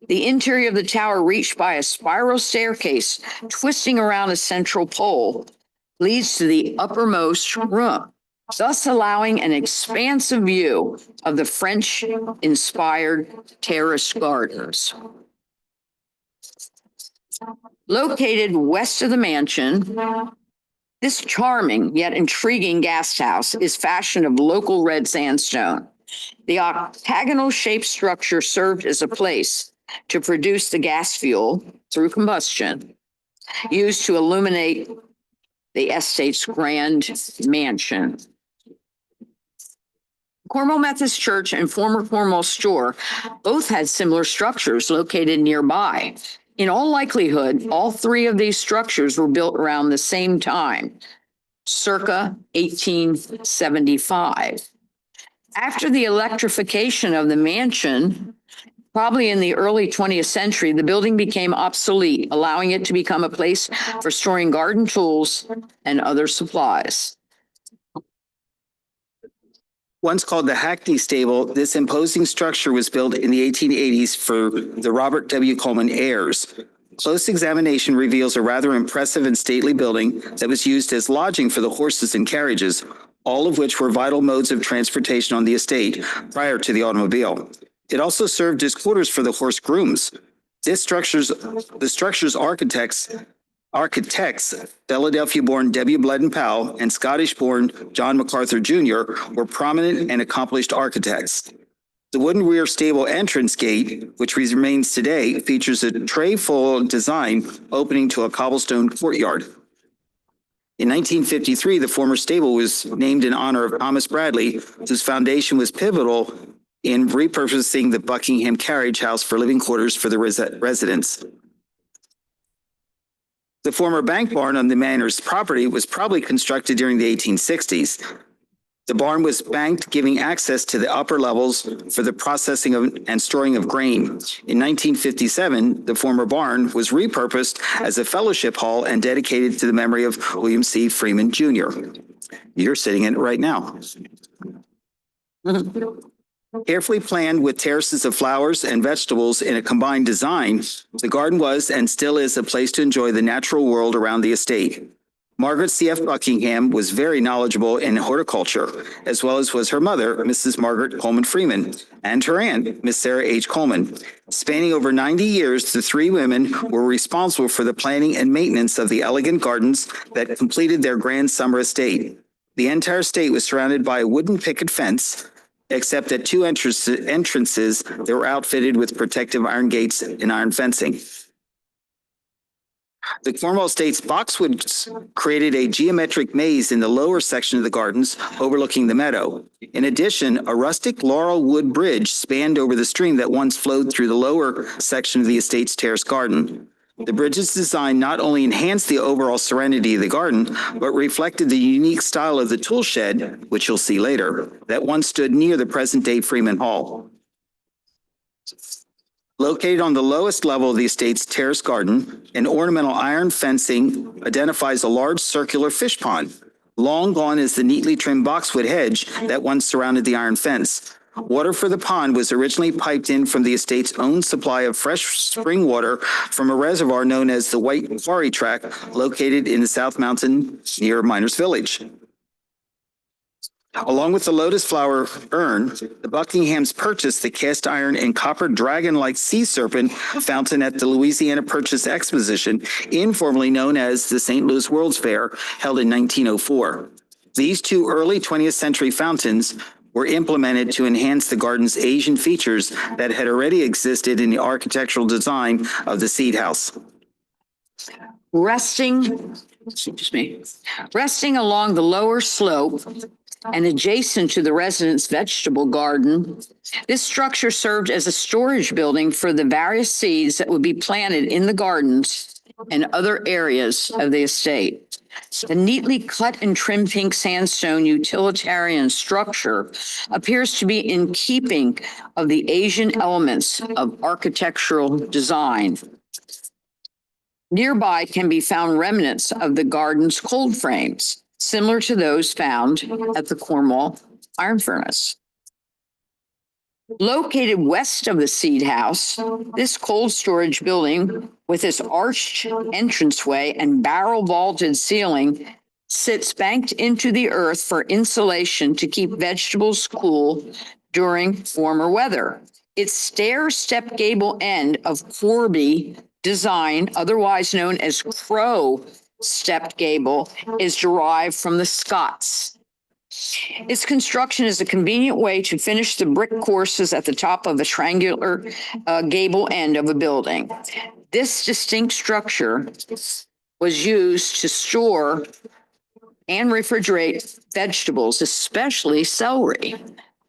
The interior of the tower, reached by a spiral staircase twisting around a central pole, leads to the uppermost room, thus allowing an expansive view of the French-inspired terrace gardens. Located west of the mansion, this charming yet intriguing guest house is fashioned of local red sandstone. The octagonal-shaped structure served as a place to produce the gas fuel through combustion, used to illuminate the estate's grand mansion. Cornwall Methodist Church and former Cornwall store both had similar structures located nearby. In all likelihood, all three of these structures were built around the same time, circa 1875. After the electrification of the mansion, probably in the early 20th century, the building became obsolete, allowing it to become a place for storing garden tools and other supplies. Once called the Hackney Stable, this imposing structure was built in the 1880s for the Robert W. Coleman heirs. Close examination reveals a rather impressive and stately building that was used as lodging for the horses and carriages, all of which were vital modes of transportation on the estate prior to the automobile. It also served as quarters for the horse grooms. The structure's architects, Philadelphia-born W. Bledden Powell and Scottish-born John MacArthur Jr., were prominent and accomplished architects. The wooden rear stable entrance gate, which remains today, features a tray-full design opening to a cobblestone courtyard. In 1953, the former stable was named in honor of Thomas Bradley, whose foundation was pivotal in repurposing the Buckingham carriage house for living quarters for the residents. The former bank barn on the manor's property was probably constructed during the 1860s. The barn was banked, giving access to the upper levels for the processing and storing of grain. In 1957, the former barn was repurposed as a fellowship hall and dedicated to the memory of William C. Freeman, Jr. You're sitting in it right now. Carefully planned with terraces of flowers and vegetables in a combined design, the garden was and still is a place to enjoy the natural world around the estate. Margaret C.F. Buckingham was very knowledgeable in horticulture, as well as was her mother, Mrs. Margaret Coleman Freeman, and her aunt, Miss Sarah H. Coleman. Spanning over 90 years, the three women were responsible for the planning and maintenance of the elegant gardens that completed their grand summer estate. The entire estate was surrounded by a wooden picket fence, except at two entrances that were outfitted with protective iron gates and iron fencing. The Cornwall Estate's boxwoods created a geometric maze in the lower section of the gardens overlooking the meadow. In addition, a rustic laurel wood bridge spanned over the stream that once flowed through the lower section of the estate's terrace garden. The bridge's design not only enhanced the overall serenity of the garden, but reflected the unique style of the tool shed, which you'll see later, that once stood near the present-day Freeman Hall. Located on the lowest level of the estate's terrace garden, an ornamental iron fencing identifies a large circular fish pond. Long gone is the neatly trimmed boxwood hedge that once surrounded the iron fence. Water for the pond was originally piped in from the estate's own supply of fresh spring water from a reservoir known as the White Quarry Track, located in the South Mountain near Miners Village. Along with the lotus flower urn, the Buckinghams purchased the cast iron and copper dragon-like sea serpent fountain at the Louisiana Purchase Exposition, informally known as the St. Louis World's Fair, held in 1904. These two early 20th century fountains were implemented to enhance the garden's Asian features that had already existed in the architectural design of the seed house. Resting along the lower slope and adjacent to the resident's vegetable garden, this structure served as a storage building for the various seeds that would be planted in the gardens and other areas of the estate. The neatly cut and trimmed pink sandstone utilitarian structure appears to be in keeping of the Asian elements of architectural design. Nearby can be found remnants of the garden's cold frames, similar to those found at the Cornwall Iron Furnace. Located west of the seed house, this cold storage building with its arched entranceway and barrel vaulted ceiling sits banked into the earth for insulation to keep vegetables cool during warmer weather. Its stair-step gable end of Corby design, otherwise known as Crow stepped gable, is derived from the Scots. Its construction is a convenient way to finish the brick courses at the top of a triangular gable end of a building. This distinct structure was used to store and refrigerate vegetables, especially celery.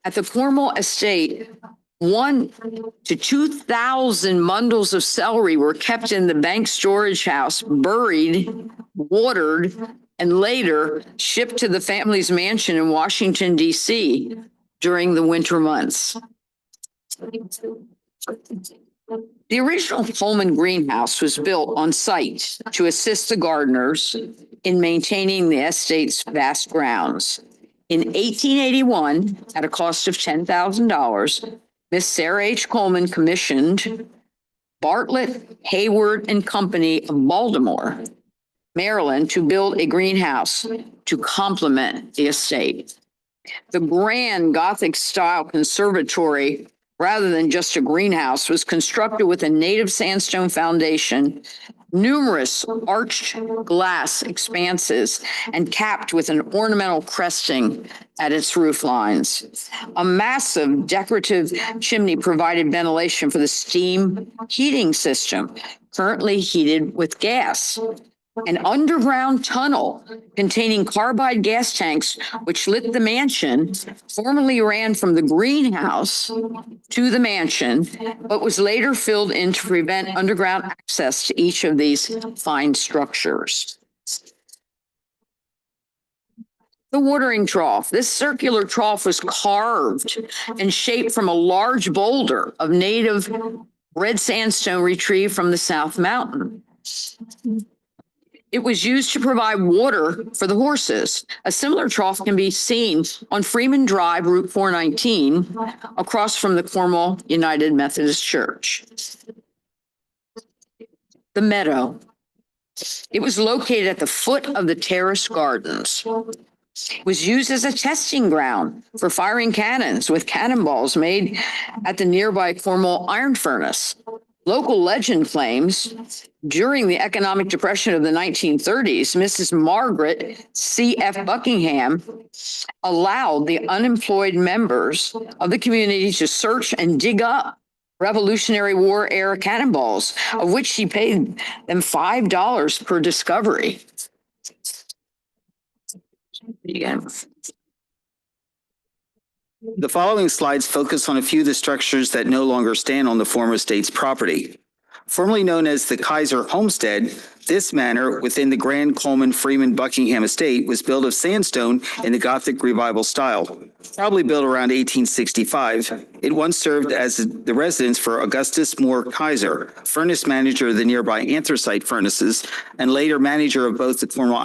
At the Cornwall estate, 1,000 to 2,000 bundles of celery were kept in the bank storage house, buried, watered, and later shipped to the family's mansion in Washington, D.C. during the winter months. The original Coleman greenhouse was built on site to assist the gardeners in maintaining the estate's vast grounds. In 1881, at a cost of $10,000, Miss Sarah H. Coleman commissioned Bartlett, Hayward and Company of Baltimore, Maryland, to build a greenhouse to complement the estate. The grand Gothic style conservatory, rather than just a greenhouse, was constructed with a native sandstone foundation, numerous arched glass expanses, and capped with an ornamental cresting at its roof lines. A massive decorative chimney provided ventilation for the steam heating system, currently heated with gas. An underground tunnel containing carbide gas tanks, which lit the mansion, formerly ran from the greenhouse to the mansion, but was later filled in to prevent underground access to each of these fine structures. The watering trough. This circular trough was carved and shaped from a large boulder of native red sandstone retrieved from the South Mountain. It was used to provide water for the horses. A similar trough can be seen on Freeman Drive, Route 419, across from the Cornwall United Methodist Church. The meadow. It was located at the foot of the terrace gardens. It was used as a testing ground for firing cannons with cannonballs made at the nearby Cornwall Iron Furnace. Local legend claims during the economic depression of the 1930s, Mrs. Margaret C.F. Buckingham allowed the unemployed members of the community to search and dig up Revolutionary War era cannonballs, of which she paid them $5 per discovery. The following slides focus on a few of the structures that no longer stand on the former estate's property. Formerly known as the Kaiser Homestead, this manor within the Grand Coleman Freeman Buckingham estate was built of sandstone in the Gothic Revival style. Probably built around 1865, it once served as the residence for Augustus Moore Kaiser, furnace manager of the nearby anthracite furnaces, and later manager of both the Cornwall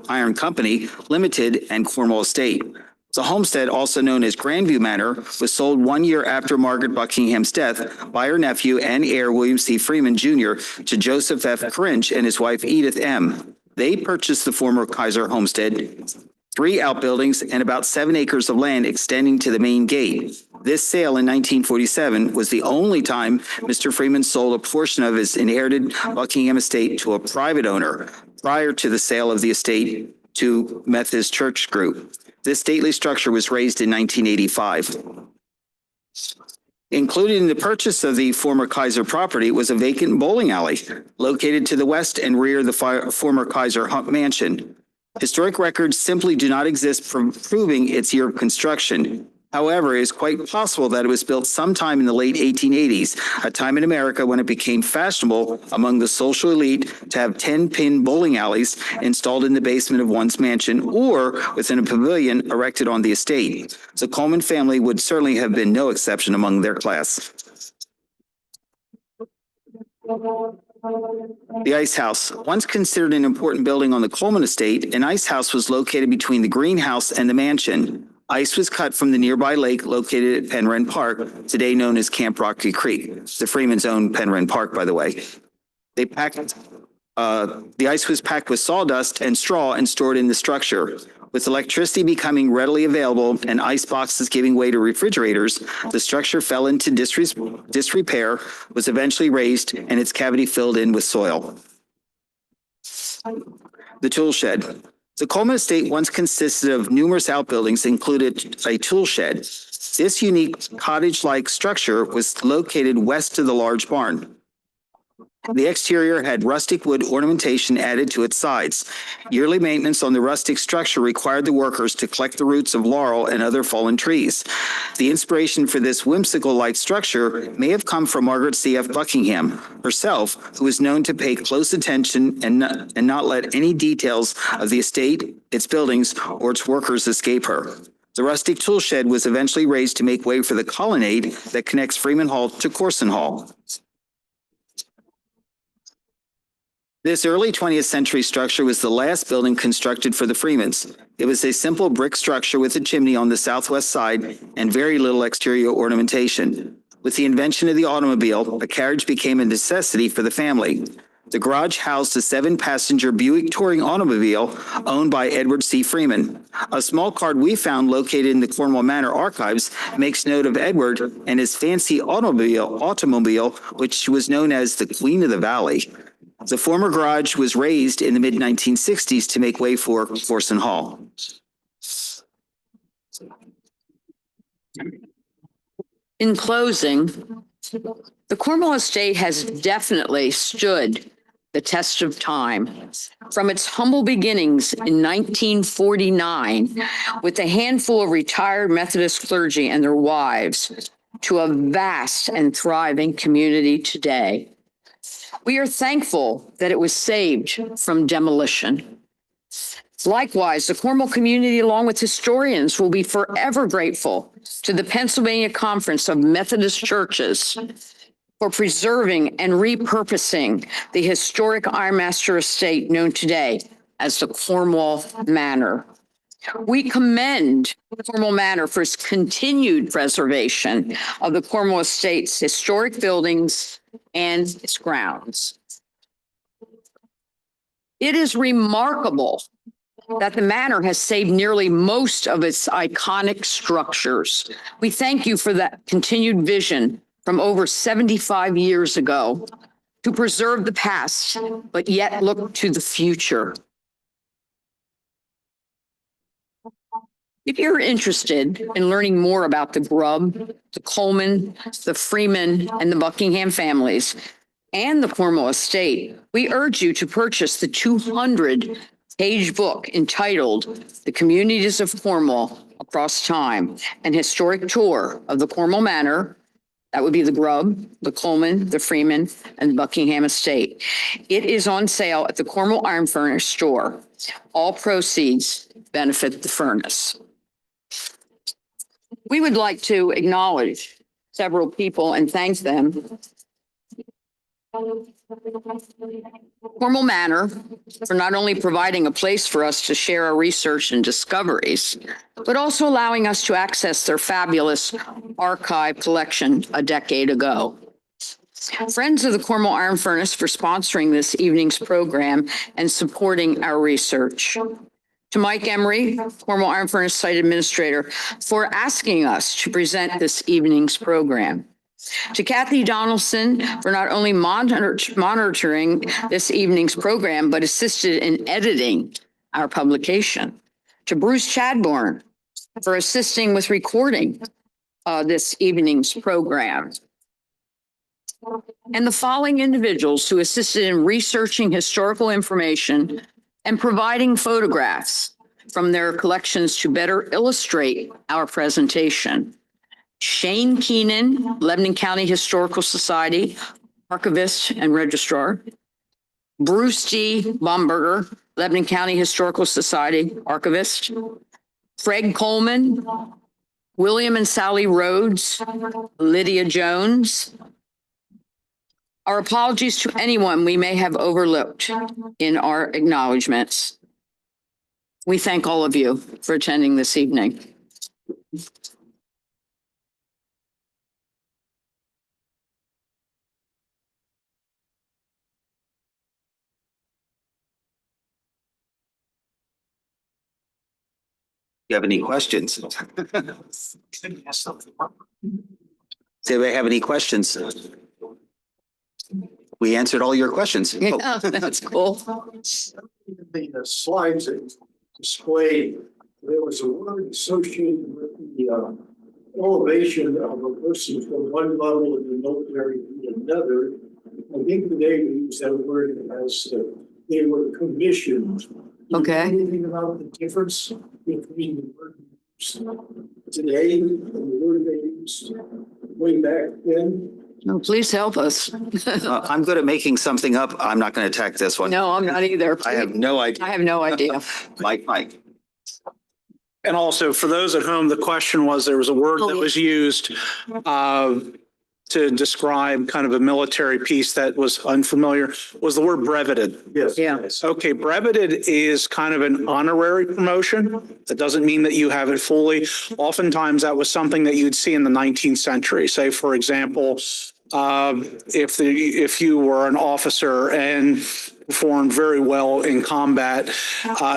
Iron Company Limited and Cornwall Estate. The homestead, also known as Grandview Manor, was sold 1 year after Margaret Buckingham's death by her nephew and heir William C. Freeman Jr. to Joseph F. Crinch and his wife Edith M. They purchased the former Kaiser homestead, 3 outbuildings, and about 7 acres of land extending to the main gate. This sale in 1947 was the only time Mr. Freeman sold a portion of his inherited Buckingham estate to a private owner prior to the sale of the estate to Methodist Church Group. This stately structure was raised in 1985. Included in the purchase of the former Kaiser property was a vacant bowling alley located to the west and rear of the former Kaiser Mansion. Historic records simply do not exist proving its year of construction. However, it is quite possible that it was built sometime in the late 1880s, a time in America when it became fashionable among the social elite to have 10-pin bowling alleys installed in the basement of one's mansion or within a pavilion erected on the estate. The Coleman family would certainly have been no exception among their class. The Ice House. Once considered an important building on the Coleman estate, an ice house was located between the greenhouse and the mansion. Ice was cut from the nearby lake located at Penryn Park, today known as Camp Rocky Creek. The Freemans owned Penryn Park, by the way. The ice was packed with sawdust and straw and stored in the structure. With electricity becoming readily available and ice boxes giving way to refrigerators, the structure fell into disrepair, was eventually raised, and its cavity filled in with soil. The tool shed. The Coleman estate once consisted of numerous outbuildings, included a tool shed. This unique cottage-like structure was located west of the large barn. The exterior had rustic wood ornamentation added to its sides. Yearly maintenance on the rustic structure required the workers to collect the roots of laurel and other fallen trees. The inspiration for this whimsical-like structure may have come from Margaret C.F. Buckingham herself, who was known to pay close attention and not let any details of the estate, its buildings, or its workers escape her. The rustic tool shed was eventually raised to make way for the colonnade that connects Freeman Hall to Corson Hall. This early 20th century structure was the last building constructed for the Freemans. It was a simple brick structure with a chimney on the southwest side and very little exterior ornamentation. With the invention of the automobile, a carriage became a necessity for the family. The garage housed a 7-passenger Buick touring automobile owned by Edward C. Freeman. A small card we found located in the Cornwall Manor archives makes note of Edward and his fancy automobile, which was known as the Queen of the Valley. The former garage was raised in the mid-1960s to make way for Corson Hall. In closing, the Cornwall estate has definitely stood the test of time. From its humble beginnings in 1949, with a handful of retired Methodist clergy and their wives, to a vast and thriving community today. We are thankful that it was saved from demolition. Likewise, the Cornwall community, along with historians, will be forever grateful to the Pennsylvania Conference of Methodist Churches for preserving and repurposing the historic Ironmaster estate known today as the Cornwall Manor. We commend Cornwall Manor for its continued preservation of the Cornwall estate's historic buildings and its grounds. It is remarkable that the manor has saved nearly most of its iconic structures. We thank you for that continued vision from over 75 years ago to preserve the past, but yet look to the future. If you're interested in learning more about the Grubb, the Coleman, the Freeman, and the Buckingham families, and the Cornwall estate, we urge you to purchase the 200-page book entitled The Communities of Cornwall Across Time, an historic tour of the Cornwall Manor. That would be the Grubb, the Coleman, the Freeman, and the Buckingham estate. It is on sale at the Cornwall Iron Furnace store. All proceeds benefit the furnace. We would like to acknowledge several people and thank them. Cornwall Manor for not only providing a place for us to share our research and discoveries, but also allowing us to access their fabulous archive collection a decade ago. Friends of the Cornwall Iron Furnace for sponsoring this evening's program and supporting our research. To Mike Emery, Cornwall Iron Furnace Site Administrator, for asking us to present this evening's program. To Kathy Donaldson for not only monitoring this evening's program, but assisted in editing our publication. To Bruce Chadbourne for assisting with recording this evening's program. And the following individuals who assisted in researching historical information and providing photographs from their collections to better illustrate our presentation. Shane Keenan, Lebanon County Historical Society, archivist and registrar. Bruce D. Bomberger, Lebanon County Historical Society, archivist. Fred Coleman, William and Sally Rhodes, Lydia Jones. Our apologies to anyone we may have overlooked in our acknowledgements. We thank all of you for attending this evening. You have any questions? Does anybody have any questions? We answered all your questions. Yeah, that's cool. The slides that displayed, there was a word associated with the elevation of a person from one level of the military to another. I think today we use that word as they were commissioned. Okay. Anything about the difference between the word used today and the word they used way back then? No, please help us. I'm good at making something up. I'm not going to attack this one. No, I'm not either. I have no idea. I have no idea. Mike. And also for those at home, the question was, there was a word that was used to describe kind of a military piece that was unfamiliar, was the word breveted. Yes. Yeah. Okay, breveted is kind of an honorary promotion. That doesn't mean that you have it fully. Oftentimes that was something that you'd see in the 19th century. Say, for example, if you were an officer and performed very well in combat,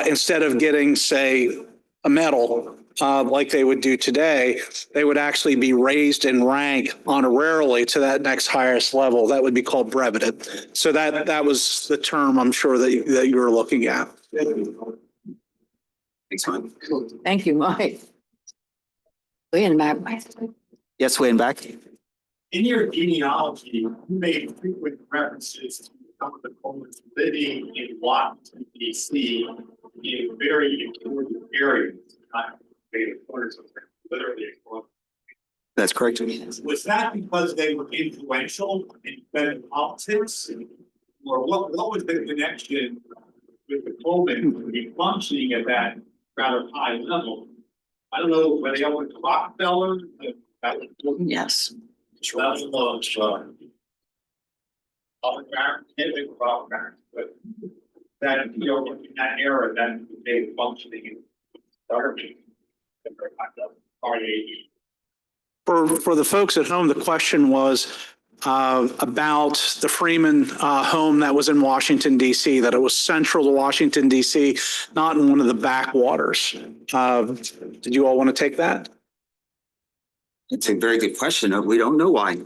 instead of getting, say, a medal, like they would do today, they would actually be raised in rank honorarily to that next highest level. That would be called breveted. So that was the term, I'm sure, that you were looking at. Thanks, Mike. Thank you, Mike. Way in the back. Yes, way in back. In your genealogy, you made frequent references to some of the Colemans living in Washington, D.C. in very important areas. Literally. That's correct. Was that because they were influential in Federal politics? Or what was the connection with the Coleman to be functioning at that rather high level? I don't know whether they went to Rockefeller. Yes. But that, you know, in that era, that they were functioning in starving. For the folks at home, the question was about the Freeman home that was in Washington, D.C., that it was central to Washington, D.C., not in one of the backwaters. Did you all want to take that? It's a very good question. We don't know why.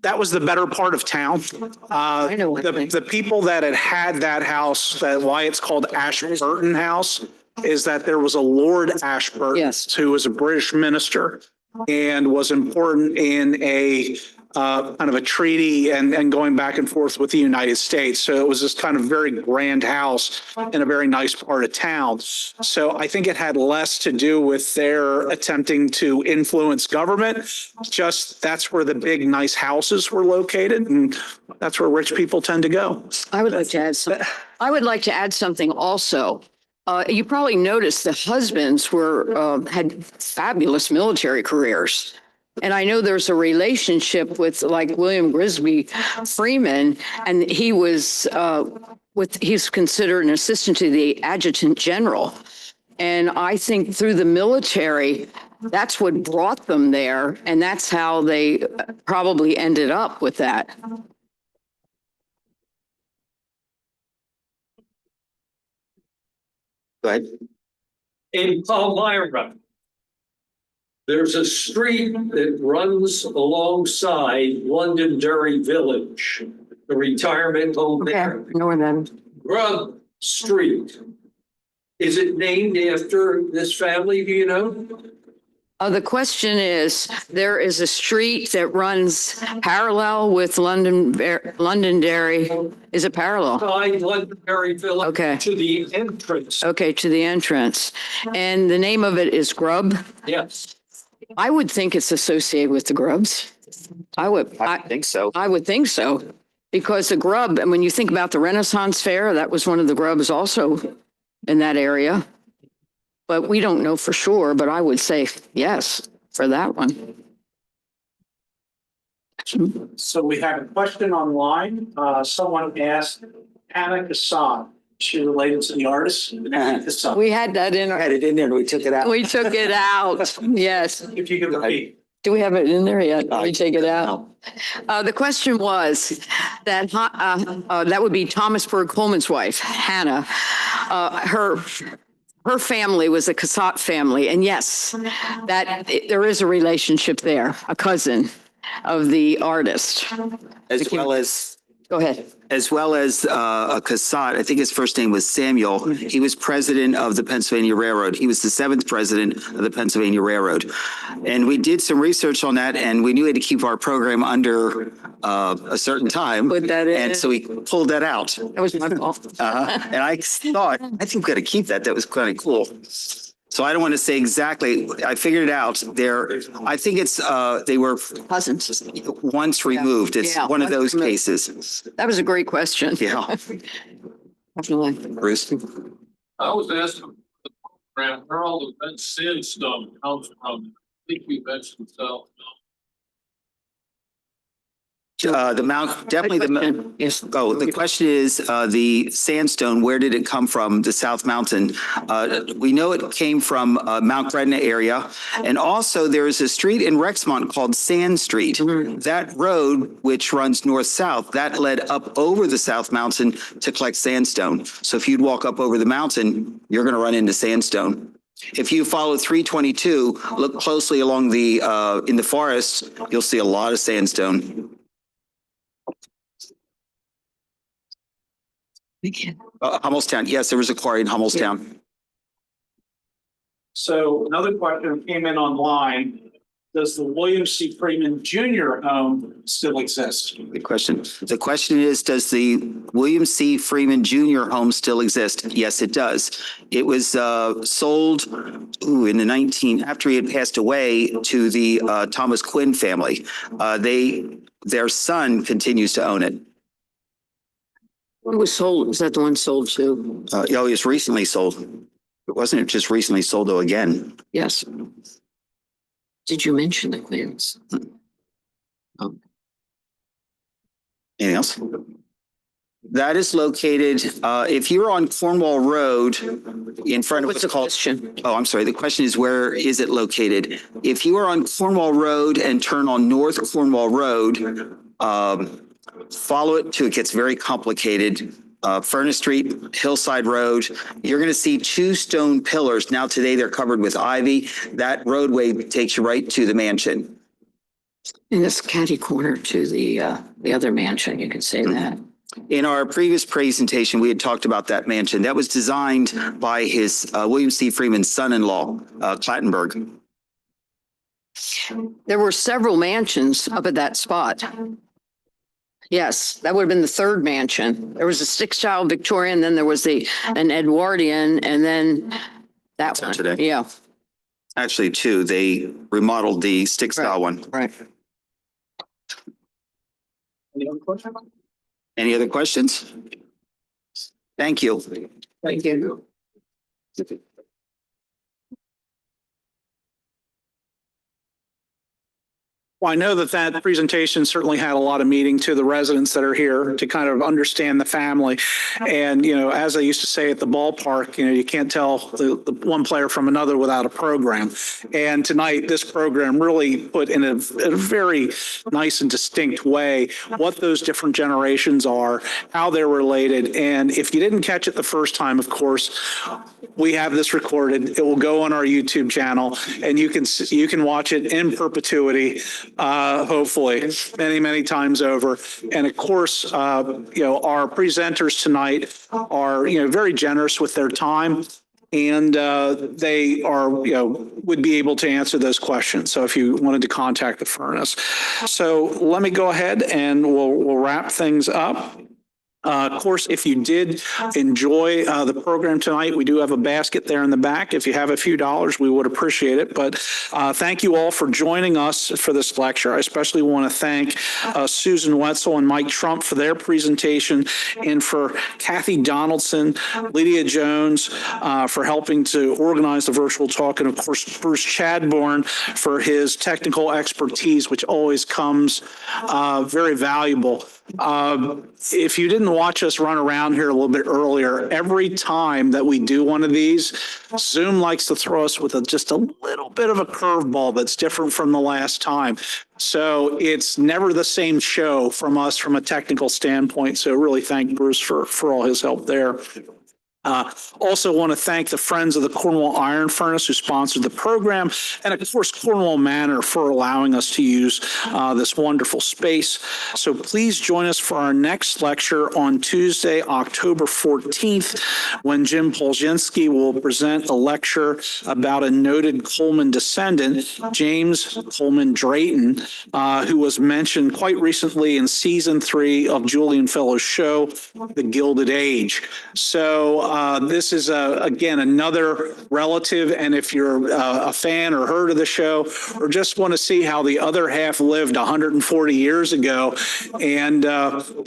That was the better part of town. I know what The people that had that house, why it's called Ashburton House, is that there was a Lord Ashburton, Yes. who was a British minister and was important in a kind of a treaty and going back and forth with the United States. So it was this kind of very grand house in a very nice part of town. So I think it had less to do with their attempting to influence government. Just that's where the big, nice houses were located, and that's where rich people tend to go. I would like to add some. I would like to add something also. You probably noticed the husbands had fabulous military careers. And I know there's a relationship with like William Grisby Freeman, and he was he's considered an assistant to the adjutant general. And I think through the military, that's what brought them there. And that's how they probably ended up with that. Go ahead. In Palmyra, there's a street that runs alongside Londonderry Village, the retirement home there. Northern. Grub Street. Is it named after this family, do you know? The question is, there is a street that runs parallel with Londonderry. Is it parallel? Side Londonderry Village Okay. to the entrance. Okay, to the entrance. And the name of it is Grub. Yes. I would think it's associated with the Grubs. I would think so. I would think so. Because the Grub, and when you think about the Renaissance Fair, that was one of the Grubs also in that area. But we don't know for sure, but I would say yes for that one. So we have a question online. Someone asked Hannah Kassan. She related to the artist. Kassan. We had that in, Had it in there and we took it out. we took it out. Yes. If you could repeat. Do we have it in there yet? Let me take it out. The question was that that would be Thomasburg Coleman's wife, Hannah. Her family was a Cassatt family, and yes, that there is a relationship there, a cousin of the artist. As well as Go ahead. a Cassatt, I think his first name was Samuel. He was president of the Pennsylvania Railroad. He was the 7th president of the Pennsylvania Railroad. And we did some research on that, and we knew we had to keep our program under a certain time. Put that in. And so we pulled that out. That was my fault. And I thought, I think we got to keep that. That was kind of cool. So I don't want to say exactly. I figured it out. I think it's they were Cousins. once removed. It's Yeah, one of once those removed. cases. That was a great question. Yeah. Definitely. Bruce? I was asking the program where all the red sandstone comes from. I think you mentioned so. The Mount, definitely the, Yes. oh, the question is, the sandstone, where did it come from, the South Mountain? We know it came from Mount Gretna area. And also there is a street in Rexmont called Sand Street. That road, which runs north-south, that led up over the South Mountain to collect sandstone. So if you'd walk up over the mountain, you're going to run into sandstone. If you follow 322, look closely along the, in the forests, you'll see a lot of sandstone. Hummelstown, yes, there was a quarry in Hummelstown. So another question came in online. Does the William C. Freeman Jr. home still exist? Good question. The question is, does the William C. Freeman Jr. home still exist? Yes, it does. It was sold in the after he had passed away to the Thomas Quinn family. Their son continues to own it. It was sold. Was that the one sold to? Oh, it's recently sold. It wasn't just recently sold though again. Yes. Did you mention the Quins? Anything else? That is located, if you're on Cornwall Road in front of What's what's the called. question? Oh, I'm sorry. The question is, where is it located? If you are on Cornwall Road and turn on North Cornwall Road, follow it till it gets very complicated. Furnace Street, Hillside Road, you're going to see 2 stone pillars. Now today they're covered with ivy. That roadway takes you right to the mansion. In this catty corner to the other mansion, you can say that. In our previous presentation, we had talked about that mansion. That was designed by his William C. Freeman's son-in-law, Clattenburg. There were several mansions up at that spot. Yes, that would have been the 3rd mansion. There was a 6-child Victorian, then there was an Edwardian, and then that one. Today. Yeah, Actually, 2. They remodeled the stick-style one. right. Any other questions? Any other questions? Thank you. Thank you. Well, I know that presentation certainly had a lot of meaning to the residents that are here to kind of understand the family. And, as I used to say at the ballpark, you can't tell the one player from another without a program. And tonight, this program really put in a very nice and distinct way what those different generations are, how they're related. And if you didn't catch it the first time, of course, we have this recorded. It will go on our YouTube channel, and you can watch it in perpetuity. Hopefully many, many times over. And of course, our presenters tonight are, very generous with their time. And they are, would be able to answer those questions. So if you wanted to contact the furnace. So let me go ahead and we'll wrap things up. Of course, if you did enjoy the program tonight, we do have a basket there in the back. If you have a few dollars, we would appreciate it. But thank you all for joining us for this lecture. I especially want to thank Susan Wentzel and Mike Trump for their presentation, and for Kathy Donaldson, Lydia Jones for helping to organize the virtual talk, and of course, Bruce Chadbourne for his technical expertise, which always comes very valuable. If you didn't watch us run around here a little bit earlier, every time that we do one of these, Zoom likes to throw us with just a little bit of a curveball that's different from the last time. So it's never the same show from us from a technical standpoint. So really thank Bruce for all his help there. Also want to thank the Friends of the Cornwall Iron Furnace who sponsored the program, and of course Cornwall Manor for allowing us to use this wonderful space. So please join us for our next lecture on Tuesday, October 14th, when Jim Polzinski will present a lecture about a noted Coleman descendant, James Coleman Drayton, who was mentioned quite recently in season 3 of Julian Fellowes' show, The Gilded Age. So this is, again, another relative, and if you're a fan or heard of the show, or just want to see how the other half lived 140 years ago, and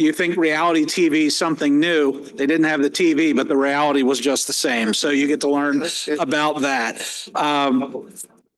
you think reality TV is something new, they didn't have the TV, but the reality was just the same. So you get to learn about that.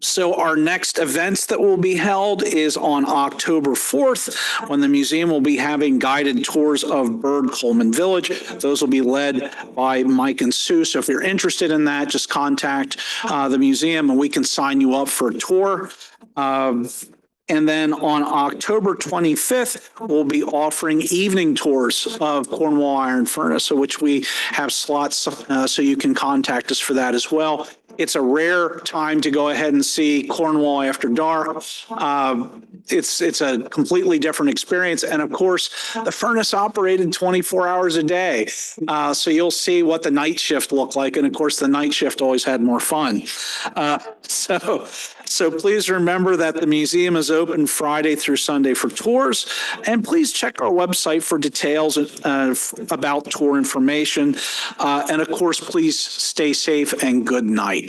So our next events that will be held is on October 4th, when the museum will be having guided tours of Bird Coleman Village. Those will be led by Mike and Sue. So if you're interested in that, just contact the museum and we can sign you up for a tour. And then on October 25th, we'll be offering evening tours of Cornwall Iron Furnace, which we have slots, so you can contact us for that as well. It's a rare time to go ahead and see Cornwall after dark. It's a completely different experience. And of course, the furnace operated 24 hours a day. So you'll see what the night shift looked like. And of course, the night shift always had more fun. So please remember that the museum is open Friday through Sunday for tours. And please check our website for details about tour information. And of course, please stay safe and good night.